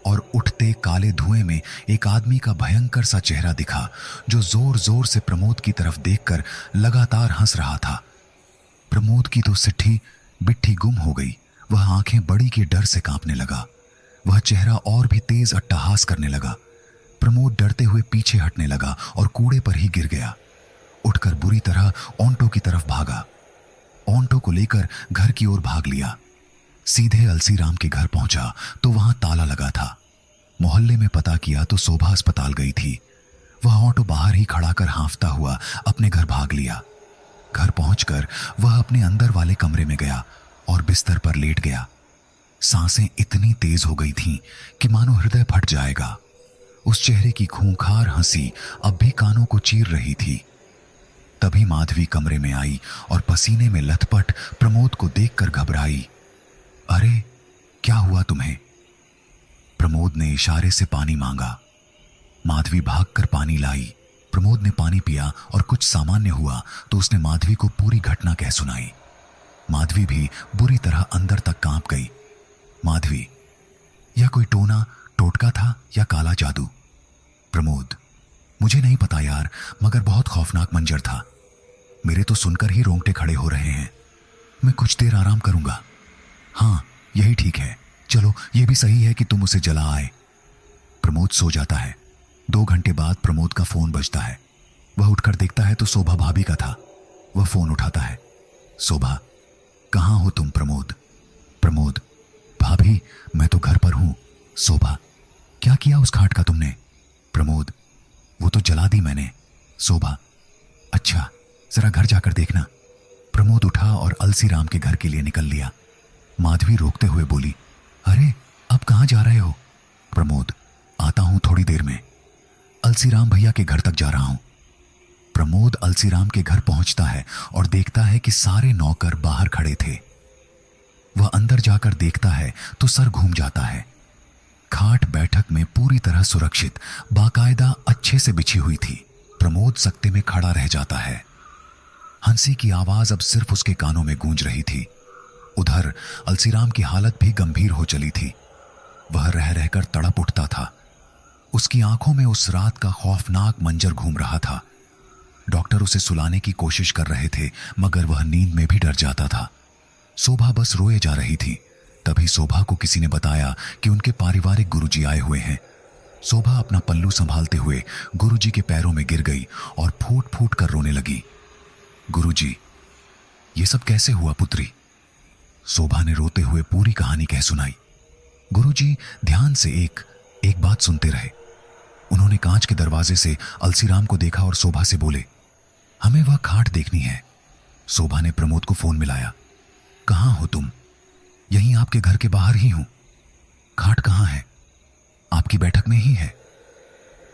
और उठते काले धुएं में एक आदमी का भयंकर सा चेहरा दिखा, जो जोर जोर से प्रमोद की तरफ देखकर लगातार हंस रहा था। प्रमोद की तो सिट्ठी बिट्ठी गुम हो गई। वह आंखें बड़ी के डर से कांपने लगा। वह चेहरा और भी तेज अट्टहास करने लगा। प्रमोद डरते हुए पीछे हटने लगा और कूड़े पर ही गिर गया। उठकर बुरी तरह ऑन्टो की तरफ भागा। ऑन्टो को लेकर घर की ओर भाग लिया। सीधे अलसीराम के घर पहुंचा तो वहां ताला लगा था। मोहल्ले में पता किया तो शोभा अस्पताल गई थी। वह ऑटो बाहर ही खड़ा कर हांफता हुआ अपने घर भाग लिया। घर पहुंचकर वह अपने अंदर वाले कमरे में गया और बिस्तर पर लेट गया। सांसें इतनी तेज हो गई थीं कि मानो हृदय फट जाएगा। उस चेहरे की खूंखार हंसी अब भी कानों को चीर रही थी। तभी माधवी कमरे में आई और पसीने में लथपथ प्रमोद को देखकर घबराई। अरे क्या हुआ तुम्हें? प्रमोद ने इशारे से पानी मांगा। माधवी भागकर पानी लाई। प्रमोद ने पानी पिया और कुछ सामान्य हुआ तो उसने माधवी को पूरी घटना कह सुनाई। माधवी भी बुरी तरह अंदर तक कांप गई। माधवी, यह कोई टोना टोटका था या काला जादू? प्रमोद, मुझे नहीं पता यार, मगर बहुत खौफनाक मंजर था। मेरे तो सुनकर ही रोंगटे खड़े हो रहे हैं। मैं कुछ देर आराम करूंगा। हाँ, यही ठीक है। चलो, यह भी सही है कि तुम उसे जला आए। प्रमोद सो जाता है। 2 घंटे बाद प्रमोद का फोन बजता है। वह उठकर देखता है तो शोभा भाभी का था। वह फोन उठाता है। शोभा, कहाँ हो तुम? प्रमोद। प्रमोद, भाभी मैं तो घर पर हूं। शोभा, क्या किया उस खाट का तुमने? प्रमोद, वो तो जला दी मैंने। शोभा, अच्छा, जरा घर जाकर देखना। प्रमोद उठा और अलसीराम के घर के लिए निकल लिया। माधवी रोकते हुए बोली, अरे अब कहाँ जा रहे हो? प्रमोद, आता हूं थोड़ी देर में। अलसीराम भैया के घर तक जा रहा हूं। प्रमोद अलसीराम के घर पहुंचता है और देखता है कि सारे नौकर बाहर खड़े थे। वह अंदर जाकर देखता है तो सर घूम जाता है। खाट बैठक में पूरी तरह सुरक्षित, बाकायदा अच्छे से बिछी हुई थी। प्रमोद सकते में खड़ा रह जाता है। हंसी की आवाज अब सिर्फ उसके कानों में गूंज रही थी। उधर अलसीराम की हालत भी गंभीर हो चली थी। वह रह रहकर तड़प उठता था। उसकी आंखों में उस रात का खौफनाक मंजर घूम रहा था। डॉक्टर उसे सुलाने की कोशिश कर रहे थे मगर वह नींद में भी डर जाता था। शोभा बस रोए जा रही थी। तभी शोभा को किसी ने बताया कि उनके पारिवारिक गुरुजी आए हुए हैं। शोभा अपना पल्लू संभालते हुए गुरुजी के पैरों में गिर गई और फूट फूट कर रोने लगी। गुरुजी, ये सब कैसे हुआ पुत्री? शोभा ने रोते हुए पूरी कहानी कह सुनाई। गुरुजी ध्यान से एक बात सुनते रहे। उन्होंने कांच के दरवाजे से अलसीराम को देखा और शोभा से बोले, हमें वह खाट देखनी है। शोभा ने प्रमोद को फोन मिलाया। कहाँ हो तुम? यहीं आपके घर के बाहर ही हूं। खाट कहाँ है? आपकी बैठक में ही है।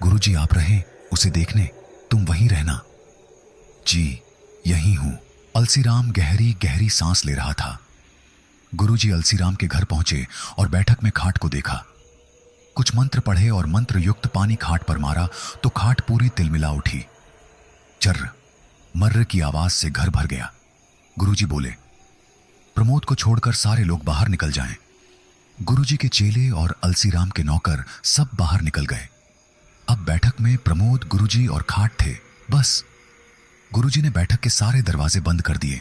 गुरुजी आप रहे उसे देखने, तुम वहीं रहना। जी यहीं हूं। अलसीराम गहरी गहरी सांस ले रहा था। गुरुजी अलसीराम के घर पहुंचे और बैठक में खाट को देखा। कुछ मंत्र पढ़े और मंत्र युक्त पानी खाट पर मारा तो खाट पूरी तिलमिला उठी। चर्र मर्र की आवाज से घर भर गया। गुरुजी बोले, प्रमोद को छोड़कर सारे लोग बाहर निकल जाएं। गुरुजी के चेले और अलसीराम के नौकर सब बाहर निकल गए। अब बैठक में प्रमोद, गुरुजी और खाट थे, बस। गुरुजी ने बैठक के सारे दरवाजे बंद कर दिए।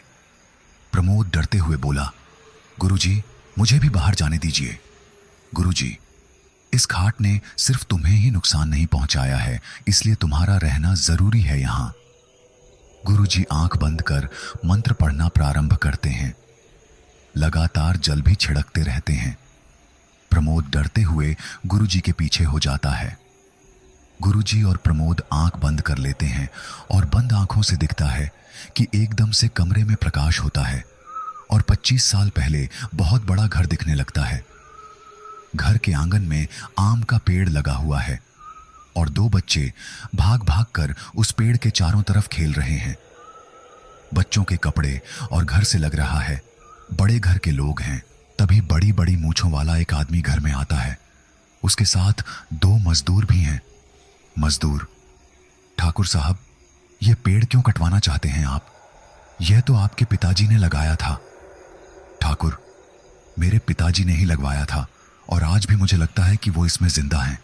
प्रमोद डरते हुए बोला, गुरुजी मुझे भी बाहर जाने दीजिए। गुरुजी, इस खाट ने सिर्फ तुम्हें ही नुकसान नहीं पहुंचाया है, इसलिए तुम्हारा रहना जरूरी है यहां। गुरुजी आंख बंद कर मंत्र पढ़ना प्रारंभ करते हैं। लगातार जल भी छिड़कते रहते हैं। प्रमोद डरते हुए गुरुजी के पीछे हो जाता है। गुरुजी और प्रमोद आंख बंद कर लेते हैं और बंद आंखों से दिखता है कि एकदम से कमरे में प्रकाश होता है और 25 साल पहले बहुत बड़ा घर दिखने लगता है। घर के आंगन में आम का पेड़ लगा हुआ है और 2 बच्चे भाग भाग कर उस पेड़ के चारों तरफ खेल रहे हैं। बच्चों के कपड़े और घर से लग रहा है बड़े घर के लोग हैं। तभी बड़ी बड़ी मूंछों वाला एक आदमी घर में आता है। उसके साथ 2 मजदूर भी हैं। मजदूर, ठाकुर साहब, यह पेड़ क्यों कटवाना चाहते हैं आप? यह तो आपके पिताजी ने लगाया था। ठाकुर, मेरे पिताजी ने ही लगवाया था और आज भी मुझे लगता है कि वो इसमें जिंदा हैं,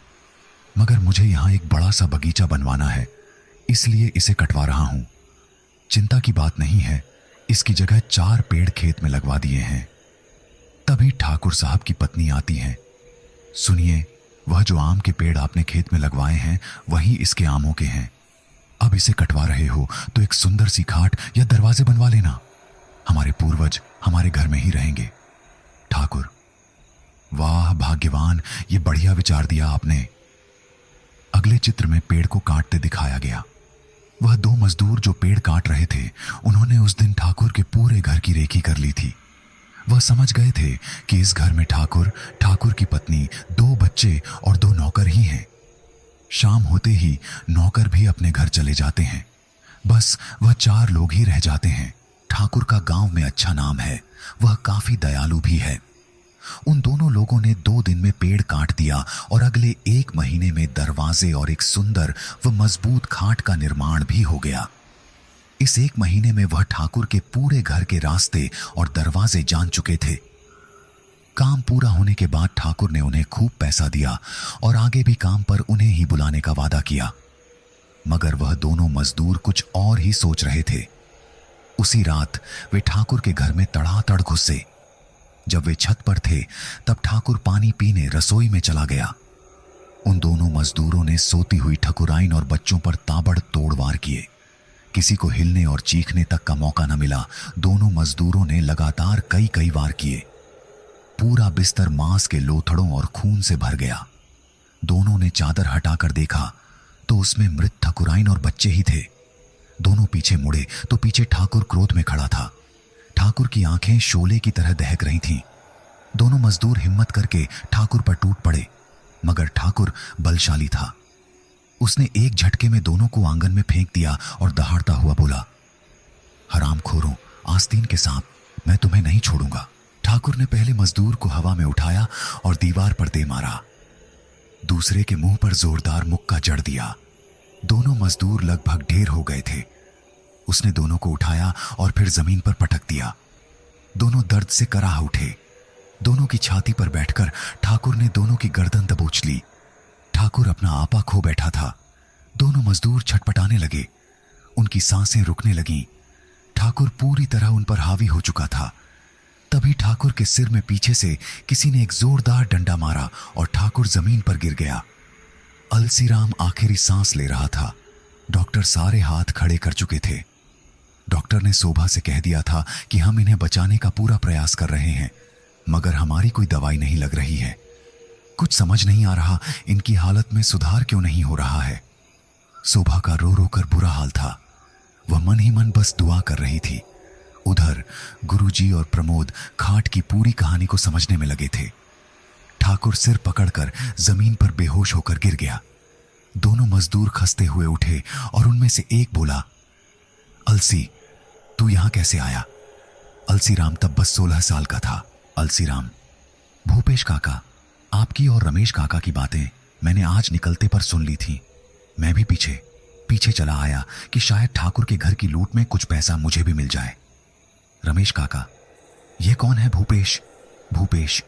मगर मुझे यहां एक बड़ा सा बगीचा बनवाना है, इसलिए इसे कटवा रहा हूं। चिंता की बात नहीं है, इसकी जगह 4 पेड़ खेत में लगवा दिए हैं। तभी ठाकुर साहब की पत्नी आती हैं। सुनिए, वह जो आम के पेड़ आपने खेत में लगवाए हैं वही इसके आमों के हैं। अब इसे कटवा रहे हो तो एक सुंदर सी खाट या दरवाजे बनवा लेना। हमारे पूर्वज हमारे घर में ही रहेंगे। ठाकुर, वाह भाग्यवान, ये बढ़िया विचार दिया आपने। अगले चित्र में पेड़ को काटते दिखाया गया। वह 2 मजदूर जो पेड़ काट रहे थे, उन्होंने उस दिन ठाकुर के पूरे घर की रेकी कर ली थी। वह समझ गए थे कि इस घर में ठाकुर, ठाकुर की पत्नी, 2 बच्चे और 2 नौकर ही हैं। शाम होते ही नौकर भी अपने घर चले जाते हैं। बस वह 4 लोग ही रह जाते हैं। ठाकुर का गांव में अच्छा नाम है, वह काफी दयालु भी है। उन दोनों लोगों ने 2 दिन में पेड़ काट दिया और अगले 1 महीने में दरवाजे और एक सुंदर व मजबूत खाट का निर्माण भी हो गया। इस 1 महीने में वह ठाकुर के पूरे घर के रास्ते और दरवाजे जान चुके थे। काम पूरा होने के बाद ठाकुर ने उन्हें खूब पैसा दिया और आगे भी काम पर उन्हें ही बुलाने का वादा किया। मगर वह दोनों मजदूर कुछ और ही सोच रहे थे। उसी रात वे ठाकुर के घर में तड़ातड़ घुसे। जब वे छत पर थे तब ठाकुर पानी पीने रसोई में चला गया। उन दोनों मजदूरों ने सोती हुई ठकुराइन और बच्चों पर ताबड़तोड़ वार किए। किसी को हिलने और चीखने तक का मौका न मिला। दोनों मजदूरों ने लगातार कई कई वार किए। पूरा बिस्तर मांस के लोथड़ों और खून से भर गया। दोनों ने चादर हटाकर देखा तो उसमें मृत ठकुराइन और बच्चे ही थे। दोनों पीछे मुड़े तो पीछे ठाकुर क्रोध में खड़ा था। ठाकुर की आंखें शोले की तरह दहक रही थीं। दोनों मजदूर हिम्मत करके ठाकुर पर टूट पड़े, मगर ठाकुर बलशाली था। उसने एक झटके में दोनों को आंगन में फेंक दिया और दहाड़ता हुआ बोला, हरामखोरों, आस्तीन के सांप, मैं तुम्हें नहीं छोड़ूंगा। ठाकुर ने पहले मजदूर को हवा में उठाया और दीवार पर दे मारा। दूसरे के मुंह पर जोरदार मुक्का जड़ दिया। दोनों मजदूर लगभग ढेर हो गए थे। उसने दोनों को उठाया और फिर जमीन पर पटक दिया। दोनों दर्द से कराह उठे। दोनों की छाती पर बैठकर ठाकुर ने दोनों की गर्दन दबोच ली। ठाकुर अपना आपा खो बैठा था। दोनों मजदूर छटपटाने लगे। उनकी सांसें रुकने लगीं। ठाकुर पूरी तरह उन पर हावी हो चुका था। तभी ठाकुर के सिर में पीछे से किसी ने एक जोरदार डंडा मारा और ठाकुर जमीन पर गिर गया। अलसीराम आखिरी सांस ले रहा था। डॉक्टर सारे हाथ खड़े कर चुके थे। डॉक्टर ने शोभा से कह दिया था कि हम इन्हें बचाने का पूरा प्रयास कर रहे हैं, मगर हमारी कोई दवाई नहीं लग रही है। कुछ समझ नहीं आ रहा इनकी हालत में सुधार क्यों नहीं हो रहा है। शोभा का रो रो कर बुरा हाल था। वह मन ही मन बस दुआ कर रही थी। उधर गुरुजी और प्रमोद खाट की पूरी कहानी को समझने में लगे थे। ठाकुर सिर पकड़कर जमीन पर बेहोश होकर गिर गया। दोनों मजदूर खसते हुए उठे और उनमें से एक बोला, अलसी, तू यहां कैसे आया? अलसीराम तब बस 16 साल का था। अलसीराम, भूपेश काका, आपकी और रमेश काका की बातें मैंने आज निकलते पर सुन ली थी। मैं भी पीछे पीछे चला आया कि शायद ठाकुर के घर की लूट में कुछ पैसा मुझे भी मिल जाए। रमेश काका, यह कौन है भूपेश? भूपेश,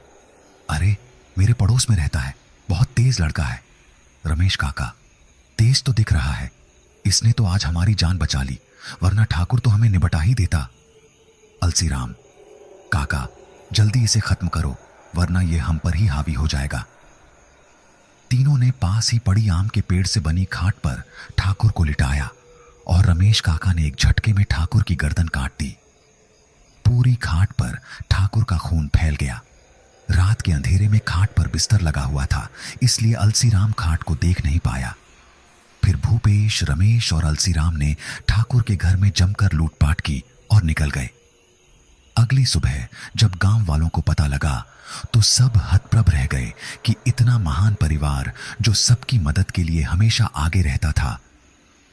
अरे मेरे पड़ोस में रहता है, बहुत तेज लड़का है। रमेश काका, तेज तो दिख रहा है। इसने तो आज हमारी जान बचा ली, वरना ठाकुर तो हमें निबटा ही देता। अलसीराम, काका जल्दी इसे खत्म करो, वरना यह हम पर ही हावी हो जाएगा। तीनों ने पास ही पड़ी आम के पेड़ से बनी खाट पर ठाकुर को लिटाया और रमेश काका ने एक झटके में ठाकुर की गर्दन काट दी। पूरी खाट पर ठाकुर का खून फैल गया। रात के अंधेरे में खाट पर बिस्तर लगा हुआ था, इसलिए अलसीराम खाट को देख नहीं पाया। फिर भूपेश, रमेश और अलसीराम ने ठाकुर के घर में जमकर लूटपाट की और निकल गए। अगली सुबह जब गांव वालों को पता लगा तो सब हतप्रभ रह गए कि इतना महान परिवार जो सबकी मदद के लिए हमेशा आगे रहता था,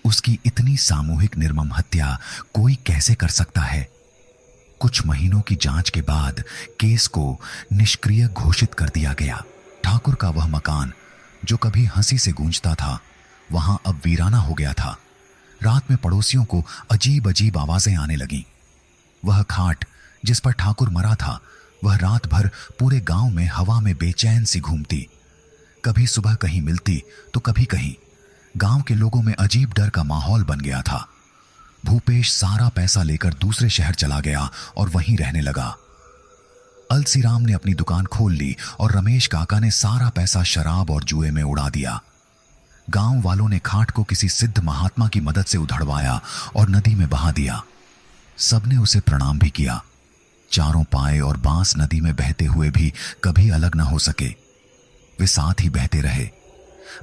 उसकी इतनी सामूहिक निर्मम हत्या कोई कैसे कर सकता है। कुछ महीनों की जांच के बाद केस को निष्क्रिय घोषित कर दिया गया। ठाकुर का वह मकान जो कभी हंसी से गूंजता था, वहां अब वीराना हो गया था। रात में पड़ोसियों को अजीब अजीब आवाजें आने लगीं। वह खाट जिस पर ठाकुर मरा था, वह रात भर पूरे गांव में हवा में बेचैन सी घूमती। कभी सुबह कहीं मिलती तो कभी कहीं। गांव के लोगों में अजीब डर का माहौल बन गया था। भूपेश सारा पैसा लेकर दूसरे शहर चला गया और वहीं रहने लगा। अलसीराम ने अपनी दुकान खोल ली और रमेश काका ने सारा पैसा शराब और जुए में उड़ा दिया। गांव वालों ने खाट को किसी सिद्ध महात्मा की मदद से उधड़वाया और नदी में बहा दिया। सबने उसे प्रणाम भी किया। चारों पाए और बांस नदी में बहते हुए भी कभी अलग न हो सके। वे साथ ही बहते रहे।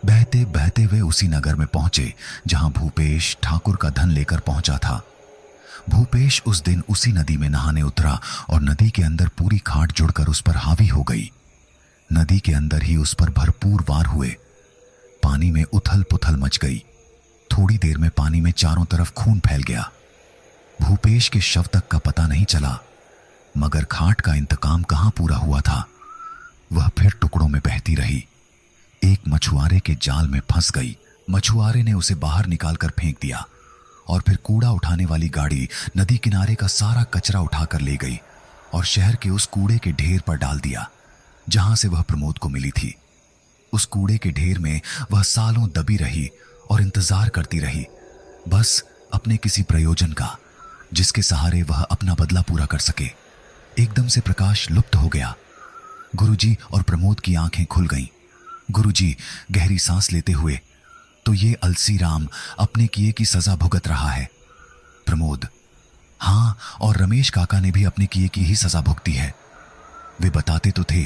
बहते बहते वे उसी नगर में पहुंचे जहां भूपेश ठाकुर का धन लेकर पहुंचा था। भूपेश उस दिन उसी नदी में नहाने उतरा और नदी के अंदर पूरी खाट जुड़कर उस पर हावी हो गई। नदी के अंदर ही उस पर भरपूर वार हुए। पानी में उथल पुथल मच गई। थोड़ी देर में पानी में चारों तरफ खून फैल गया। भूपेश के शव तक का पता नहीं चला, मगर खाट का इंतकाम कहां पूरा हुआ था। वह फिर टुकड़ों में बहती रही। एक मछुआरे के जाल में फंस गई। मछुआरे ने उसे बाहर निकालकर फेंक दिया और फिर कूड़ा उठाने वाली गाड़ी नदी किनारे का सारा कचरा उठाकर ले गई और शहर के उस कूड़े के ढेर पर डाल दिया जहां से वह प्रमोद को मिली थी। उस कूड़े के ढेर में वह सालों दबी रही और इंतजार करती रही, बस अपने किसी प्रयोजन का, जिसके सहारे वह अपना बदला पूरा कर सके। एकदम से प्रकाश लुप्त हो गया। गुरुजी और प्रमोद की आंखें खुल गईं। गुरुजी गहरी सांस लेते हुए, तो ये अलसीराम अपने किए की सजा भुगत रहा है। प्रमोद, हाँ, और रमेश काका ने भी अपने किए की ही सजा भुगती है। वे बताते तो थे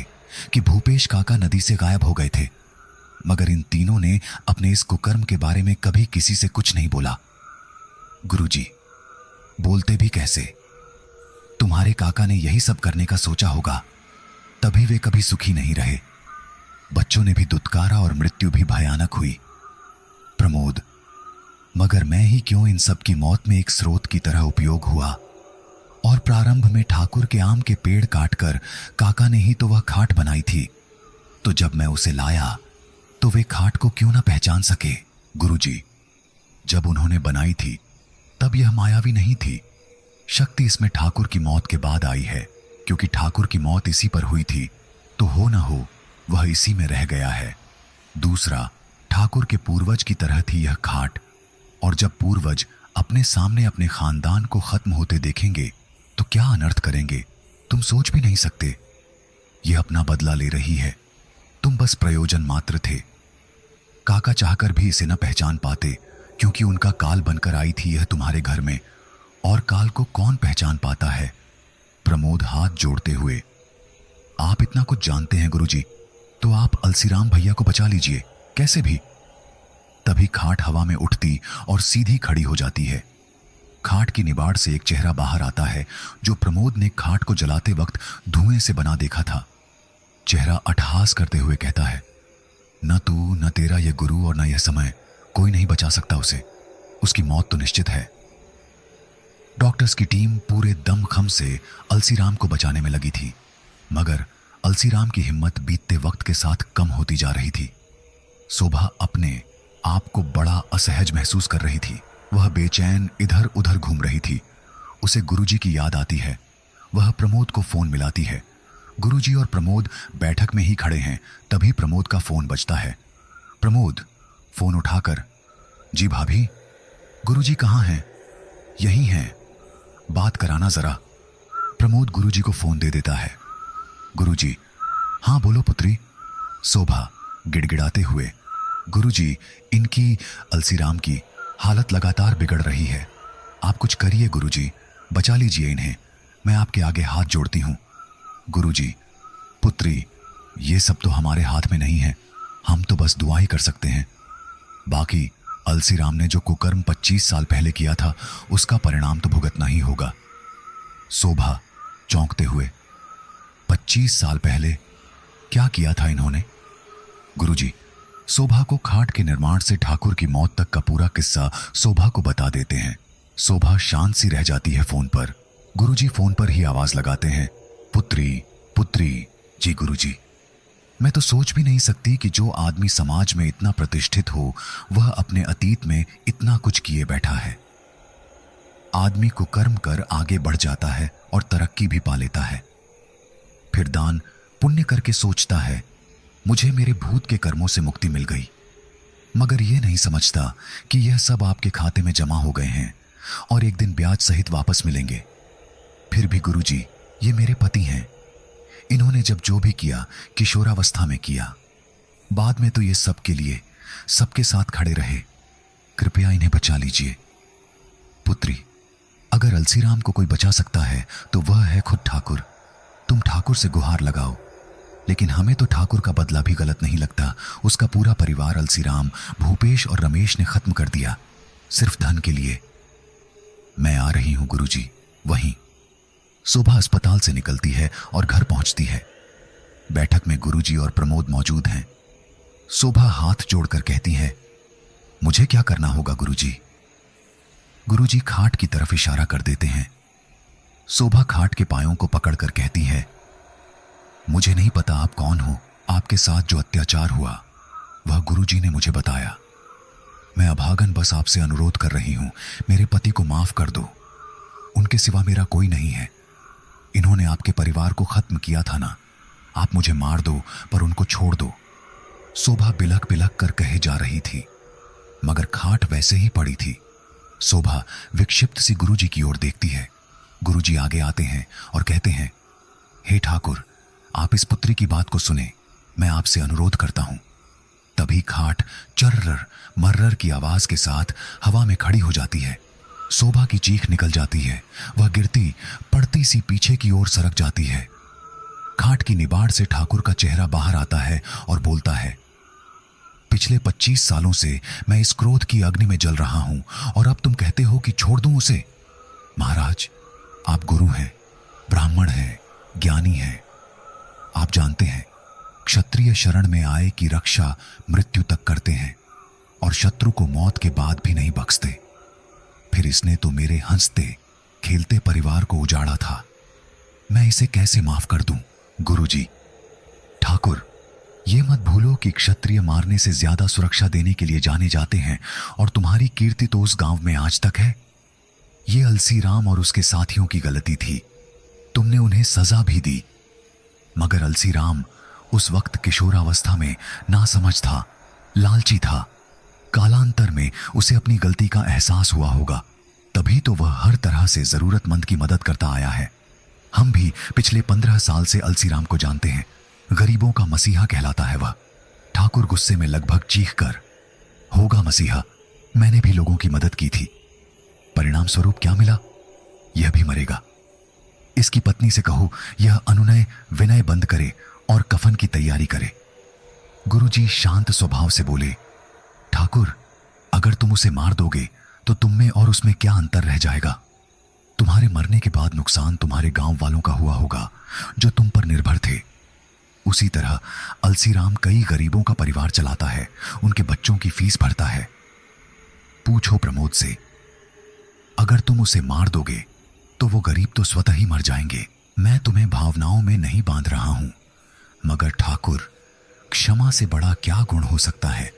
कि भूपेश काका नदी से गायब हो गए थे, मगर इन तीनों ने अपने इस कुकर्म के बारे में कभी किसी से कुछ नहीं बोला। गुरुजी, बोलते भी कैसे? तुम्हारे काका ने यही सब करने का सोचा होगा, तभी वे कभी सुखी नहीं रहे। बच्चों ने भी दुत्कारा और मृत्यु भी भयानक हुई। प्रमोद, मगर मैं ही क्यों इन सब की मौत में एक स्रोत की तरह उपयोग हुआ? और प्रारंभ में ठाकुर के आम के पेड़ काटकर काका ने ही तो वह खाट बनाई थी, तो जब मैं उसे लाया तो वे खाट को क्यों ना पहचान सके? गुरुजी, जब उन्होंने बनाई थी तब यह मायावी नहीं थी। शक्ति इसमें ठाकुर की मौत के बाद आई है, क्योंकि ठाकुर की मौत इसी पर हुई थी, तो हो ना हो वह इसी में रह गया है। दूसरा, ठाकुर के पूर्वज की तरह थी यह खाट, और जब पूर्वज अपने सामने अपने खानदान को खत्म होते देखेंगे तो क्या अनर्थ करेंगे, तुम सोच भी नहीं सकते। यह अपना बदला ले रही है, तुम बस प्रयोजन मात्र थे। काका चाहकर भी इसे न पहचान पाते, क्योंकि उनका काल बनकर आई थी यह तुम्हारे घर में, और काल को कौन पहचान पाता है? प्रमोद हाथ जोड़ते हुए, आप इतना कुछ जानते हैं गुरुजी, तो आप अलसीराम भैया को बचा लीजिए, कैसे भी। तभी खाट हवा में उठती और सीधी खड़ी हो जाती है। खाट की निबाड़ से एक चेहरा बाहर आता है, जो प्रमोद ने खाट को जलाते वक्त धुएं से बना देखा था। चेहरा अट्टहास करते हुए कहता है, न तू, न तेरा यह गुरु और न यह समय, कोई नहीं बचा सकता उसे। उसकी मौत तो निश्चित है। डॉक्टर्स की टीम पूरे दमखम से अलसीराम को बचाने में लगी थी, मगर अलसीराम की हिम्मत बीतते वक्त के साथ कम होती जा रही थी। शोभा अपने आप को बड़ा असहज महसूस कर रही थी। वह बेचैन इधर उधर घूम रही थी। उसे गुरुजी की याद आती है। वह प्रमोद को फोन मिलाती है। गुरुजी और प्रमोद बैठक में ही खड़े हैं, तभी प्रमोद का फोन बजता है। प्रमोद फोन उठाकर, जी भाभी। गुरुजी कहाँ हैं? यही हैं, बात कराना जरा। प्रमोद गुरुजी को फोन दे देता है। गुरुजी, हाँ बोलो पुत्री। शोभा गिड़गिड़ाते हुए, गुरुजी, इनकी, अलसीराम की हालत लगातार बिगड़ रही है। आप कुछ करिए गुरुजी, बचा लीजिए इन्हें, मैं आपके आगे हाथ जोड़ती हूँ। गुरुजी, पुत्री, ये सब तो हमारे हाथ में नहीं है, हम तो बस दुआ ही कर सकते हैं। बाकी अलसीराम ने जो कुकर्म 25 साल पहले किया था, उसका परिणाम तो भुगतना ही होगा। शोभा चौंकते हुए, 25 साल पहले क्या किया था इन्होंने? गुरुजी, शोभा को खाट के निर्माण से ठाकुर की मौत तक का पूरा किस्सा शोभा को बता देते हैं। शोभा शांत सी रह जाती है फोन पर। गुरुजी फोन पर ही आवाज लगाते हैं, पुत्री, पुत्री। जी गुरुजी। मैं तो सोच भी नहीं सकती कि जो आदमी समाज में इतना प्रतिष्ठित हो, वह अपने अतीत में इतना कुछ किए बैठा है। आदमी को कर्म कर आगे बढ़ जाता है और तरक्की भी पा लेता है, फिर दान पुण्य करके सोचता है मुझे मेरे भूत के कर्मों से मुक्ति मिल गई, मगर यह नहीं समझता कि यह सब आपके खाते में जमा हो गए हैं और एक दिन ब्याज सहित वापस मिलेंगे। फिर भी गुरुजी, ये मेरे पति हैं। इन्होंने जब जो भी किया किशोरावस्था में किया, बाद में तो ये सबके लिए सबके साथ खड़े रहे। कृपया इन्हें बचा लीजिए। पुत्री, अगर अलसीराम को कोई बचा सकता है तो वह है खुद ठाकुर। तुम ठाकुर से गुहार लगाओ, लेकिन हमें तो ठाकुर का बदला भी गलत नहीं लगता। उसका पूरा परिवार अलसीराम, भूपेश और रमेश ने खत्म कर दिया, सिर्फ धन के लिए। मैं आ रही हूं गुरुजी, वहीं। सुबह अस्पताल से निकलती है और घर पहुंचती है। बैठक में गुरुजी और प्रमोद मौजूद हैं। सुबह हाथ जोड़कर कहती है, मुझे क्या करना होगा गुरुजी? गुरुजी खाट की तरफ इशारा कर देते हैं। शोभा खाट के पायों को पकड़कर कहती है, मुझे नहीं पता आप कौन हो। आपके साथ जो अत्याचार हुआ वह गुरुजी ने मुझे बताया। मैं अभागन बस आपसे अनुरोध कर रही हूं, मेरे पति को माफ कर दो। उनके सिवा मेरा कोई नहीं है। इन्होंने आपके परिवार को खत्म किया था ना। आप मुझे मार दो पर उनको छोड़ दो। शोभा बिलख बिलख कर कहे जा रही थी, मगर खाट वैसे ही पड़ी थी। शोभा विक्षिप्त सी गुरुजी की ओर देखती है। गुरुजी आगे आते हैं और कहते हैं, हे ठाकुर, आप इस पुत्री की बात को सुने, मैं आपसे अनुरोध करता हूं। तभी खाट चर्रर मर्रर की आवाज के साथ हवा में खड़ी हो जाती है। शोभा की चीख निकल जाती है। वह गिरती पड़ती सी पीछे की ओर सरक जाती है। खाट की निबाड़ से ठाकुर का चेहरा बाहर आता है और बोलता है, पिछले 25 सालों से मैं इस क्रोध की अग्नि में जल रहा हूं और अब तुम कहते हो कि छोड़ दूं उसे? महाराज, आप गुरु हैं, ब्राह्मण हैं, ज्ञानी हैं। आप जानते हैं क्षत्रिय शरण में आए की रक्षा मृत्यु तक करते हैं और शत्रु को मौत के बाद भी नहीं बख्शते। फिर इसने तो मेरे हंसते खेलते परिवार को उजाड़ा था। मैं इसे कैसे माफ कर दूं? गुरुजी, ठाकुर, ये मत भूलो कि क्षत्रिय मारने से ज्यादा सुरक्षा देने के लिए जाने जाते हैं और तुम्हारी कीर्ति तो उस गांव में आज तक है। ये अलसीराम और उसके साथियों की गलती थी। तुमने उन्हें सजा भी दी, मगर अलसीराम उस वक्त किशोरावस्था में नासमझ था, लालची था। कालांतर में उसे अपनी गलती का एहसास हुआ होगा, तभी तो वह हर तरह से जरूरतमंद की मदद करता आया है। हम भी पिछले 15 साल से अलसीराम को जानते हैं। गरीबों का मसीहा कहलाता है वह। ठाकुर गुस्से में लगभग चीख कर, होगा मसीहा, मैंने भी लोगों की मदद की थी। परिणाम स्वरूप क्या मिला? यह भी मरेगा। इसकी पत्नी से कहो यह अनुनय विनय बंद करे और कफन की तैयारी करे। गुरुजी शांत स्वभाव से बोले, ठाकुर, अगर तुम उसे मार दोगे तो तुम में और उसमें क्या अंतर रह जाएगा? तुम्हारे मरने के बाद नुकसान तुम्हारे गांव वालों का हुआ होगा जो तुम पर निर्भर थे। उसी तरह अलसीराम कई गरीबों का परिवार चलाता है, उनके बच्चों की फीस भरता है। पूछो प्रमोद से, अगर तुम उसे मार दोगे तो वो गरीब तो स्वतः ही मर जाएंगे। मैं तुम्हें भावनाओं में नहीं बांध रहा हूं, मगर ठाकुर, क्षमा से बड़ा क्या गुण हो सकता है?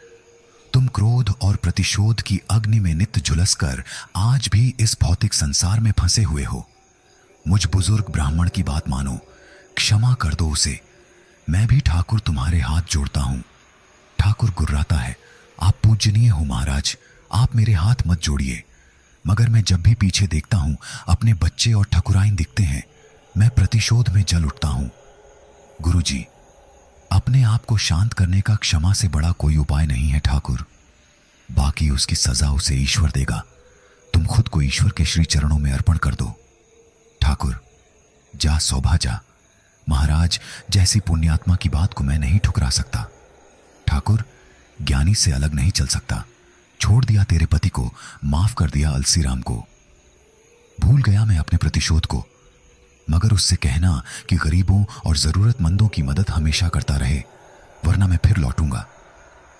तुम क्रोध और प्रतिशोध की अग्नि में नित्य झुलसकर आज भी इस भौतिक संसार में फंसे हुए हो। मुझ बुजुर्ग ब्राह्मण की बात मानो, क्षमा कर दो उसे। मैं भी ठाकुर तुम्हारे हाथ जोड़ता हूं। ठाकुर गुर्राता है, आप पूजनीय हो महाराज, आप मेरे हाथ मत जोड़िए। मगर मैं जब भी पीछे देखता हूं अपने बच्चे और ठकुराइन दिखते हैं, मैं प्रतिशोध में जल उठता हूं। गुरुजी, अपने आप को शांत करने का क्षमा से बड़ा कोई उपाय नहीं है ठाकुर। बाकी उसकी सजा उसे ईश्वर देगा। तुम खुद को ईश्वर के श्री चरणों में अर्पण कर दो। ठाकुर, जा शोभा जा। महाराज जैसी पुण्यात्मा की बात को मैं नहीं ठुकरा सकता। ठाकुर, ज्ञानी से अलग नहीं चल सकता। छोड़ दिया तेरे पति को, माफ कर दिया अलसीराम को। भूल गया मैं अपने प्रतिशोध को, मगर उससे कहना कि गरीबों और जरूरतमंदों की मदद हमेशा करता रहे, वरना मैं फिर लौटूंगा।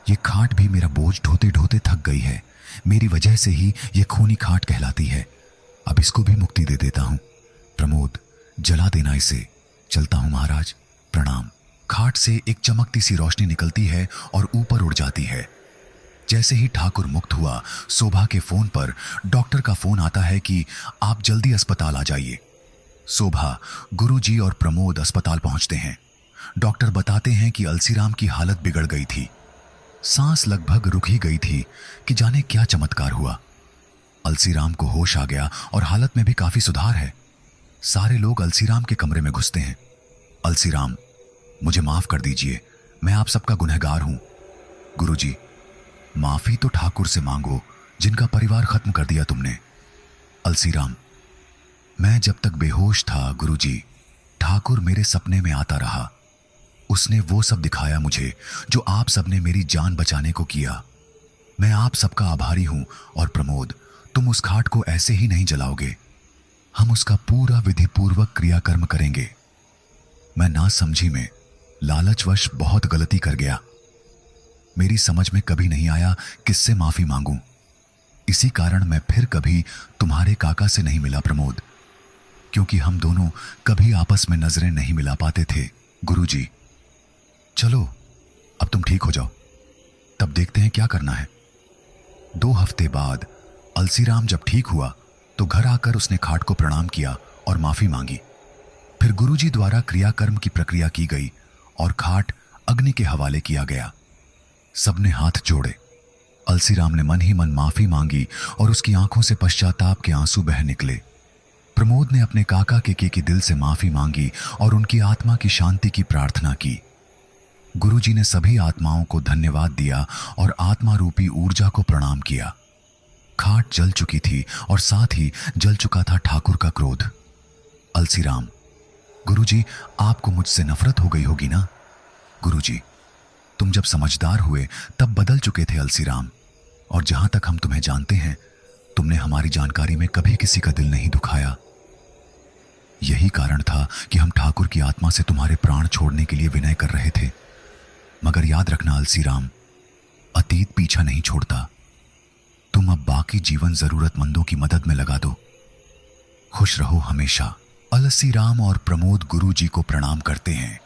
ये खाट भी मेरा बोझ ढोते ढोते थक गई है। मेरी वजह से ही ये खूनी खाट कहलाती है। अब इसको भी मुक्ति दे देता हूं। प्रमोद, जला देना इसे। चलता हूं महाराज, प्रणाम। खाट से एक चमकती सी रोशनी निकलती है और ऊपर उड़ जाती है। जैसे ही ठाकुर मुक्त हुआ, शोभा के फोन पर डॉक्टर का फोन आता है कि आप जल्दी अस्पताल आ जाइए। शोभा, गुरुजी और प्रमोद अस्पताल पहुंचते हैं। डॉक्टर बताते हैं कि अलसीराम की हालत बिगड़ गई थी। सांस लगभग रुक ही गई थी कि जाने क्या चमत्कार हुआ। अलसीराम को होश आ गया और हालत में भी काफी सुधार है। सारे लोग अलसीराम के कमरे में घुसते हैं। अलसीराम, मुझे माफ कर दीजिए, मैं आप सबका गुनहगार हूं। गुरुजी, माफी तो ठाकुर से मांगो जिनका परिवार खत्म कर दिया तुमने। अलसीराम, मैं जब तक बेहोश था गुरुजी, ठाकुर मेरे सपने में आता रहा। उसने वो सब दिखाया मुझे जो आप सबने मेरी जान बचाने को किया। मैं आप सबका आभारी हूं। और प्रमोद, तुम उस खाट को ऐसे ही नहीं जलाओगे। हम उसका पूरा विधिपूर्वक क्रियाकर्म करेंगे। मैं नासमझी में लालचवश बहुत गलती कर गया। मेरी समझ में कभी नहीं आया किससे माफी मांगूं। इसी कारण मैं फिर कभी तुम्हारे काका से नहीं मिला प्रमोद, क्योंकि हम दोनों कभी आपस में नजरें नहीं मिला पाते थे। गुरुजी, चलो अब तुम ठीक हो जाओ, तब देखते हैं क्या करना है। 2 हफ्ते बाद अलसीराम जब ठीक हुआ तो घर आकर उसने खाट को प्रणाम किया और माफी मांगी। फिर गुरुजी द्वारा क्रियाकर्म की प्रक्रिया की गई और खाट अग्नि के हवाले किया गया। सबने हाथ जोड़े। अलसीराम ने मन ही मन माफी मांगी और उसकी आंखों से पश्चाताप के आंसू बह निकले। प्रमोद ने अपने काका के दिल से माफी मांगी और उनकी आत्मा की शांति की प्रार्थना की। गुरुजी ने सभी आत्माओं को धन्यवाद दिया और आत्मा रूपी ऊर्जा को प्रणाम किया। खाट जल चुकी थी और साथ ही जल चुका था ठाकुर का क्रोध। अलसीराम, गुरुजी, आपको मुझसे नफरत हो गई होगी ना? गुरुजी, तुम जब समझदार हुए तब बदल चुके थे अलसीराम, और जहां तक हम तुम्हें जानते हैं तुमने हमारी जानकारी में कभी किसी का दिल नहीं दुखाया। यही कारण था कि हम ठाकुर की आत्मा से तुम्हारे प्राण छोड़ने के लिए विनय कर रहे थे। मगर याद रखना अलसीराम, अतीत पीछा नहीं छोड़ता। तुम अब बाकी जीवन जरूरतमंदों की मदद में लगा दो। खुश रहो हमेशा। अलसीराम और प्रमोद गुरुजी को प्रणाम करते हैं।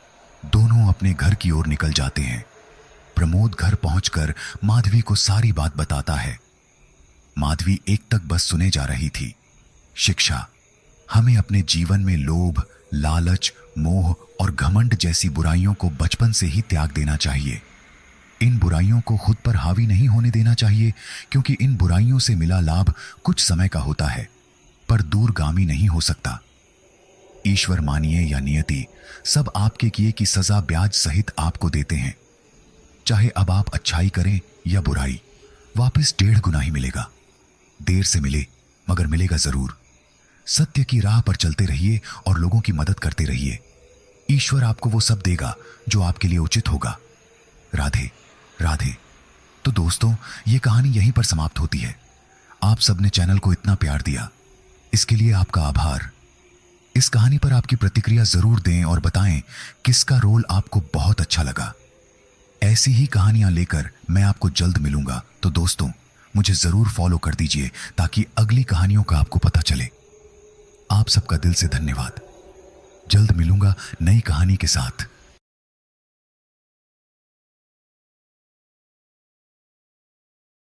दोनों अपने घर की ओर निकल जाते हैं। प्रमोद घर पहुंचकर माधवी को सारी बात बताता है। माधवी एक तक बस सुने जा रही थी। शिक्षा, हमें अपने जीवन में लोभ, लालच, मोह और घमंड जैसी बुराइयों को बचपन से ही त्याग देना चाहिए। इन बुराइयों को खुद पर हावी नहीं होने देना चाहिए, क्योंकि इन बुराइयों से मिला लाभ कुछ समय का होता है पर दूरगामी नहीं हो सकता। ईश्वर मानिए या नियति, सब आपके किए की सजा ब्याज सहित आपको देते हैं। चाहे अब आप अच्छाई करें या बुराई, वापस 1.5 गुना ही मिलेगा। देर से मिले मगर मिलेगा जरूर। सत्य की राह पर चलते रहिए और लोगों की मदद करते रहिए। ईश्वर आपको वो सब देगा जो आपके लिए उचित होगा। राधे राधे। तो दोस्तों, ये कहानी यहीं पर समाप्त होती है। आप सबने चैनल को इतना प्यार दिया, इसके लिए आपका आभार। इस कहानी पर आपकी प्रतिक्रिया जरूर दें और बताएं किसका रोल आपको बहुत अच्छा लगा। ऐसी ही कहानियां लेकर मैं आपको जल्द मिलूंगा। तो दोस्तों, मुझे जरूर फॉलो कर दीजिए ताकि अगली कहानियों का आपको पता चले। आप सबका दिल से धन्यवाद। जल्द मिलूंगा नई कहानी के साथ।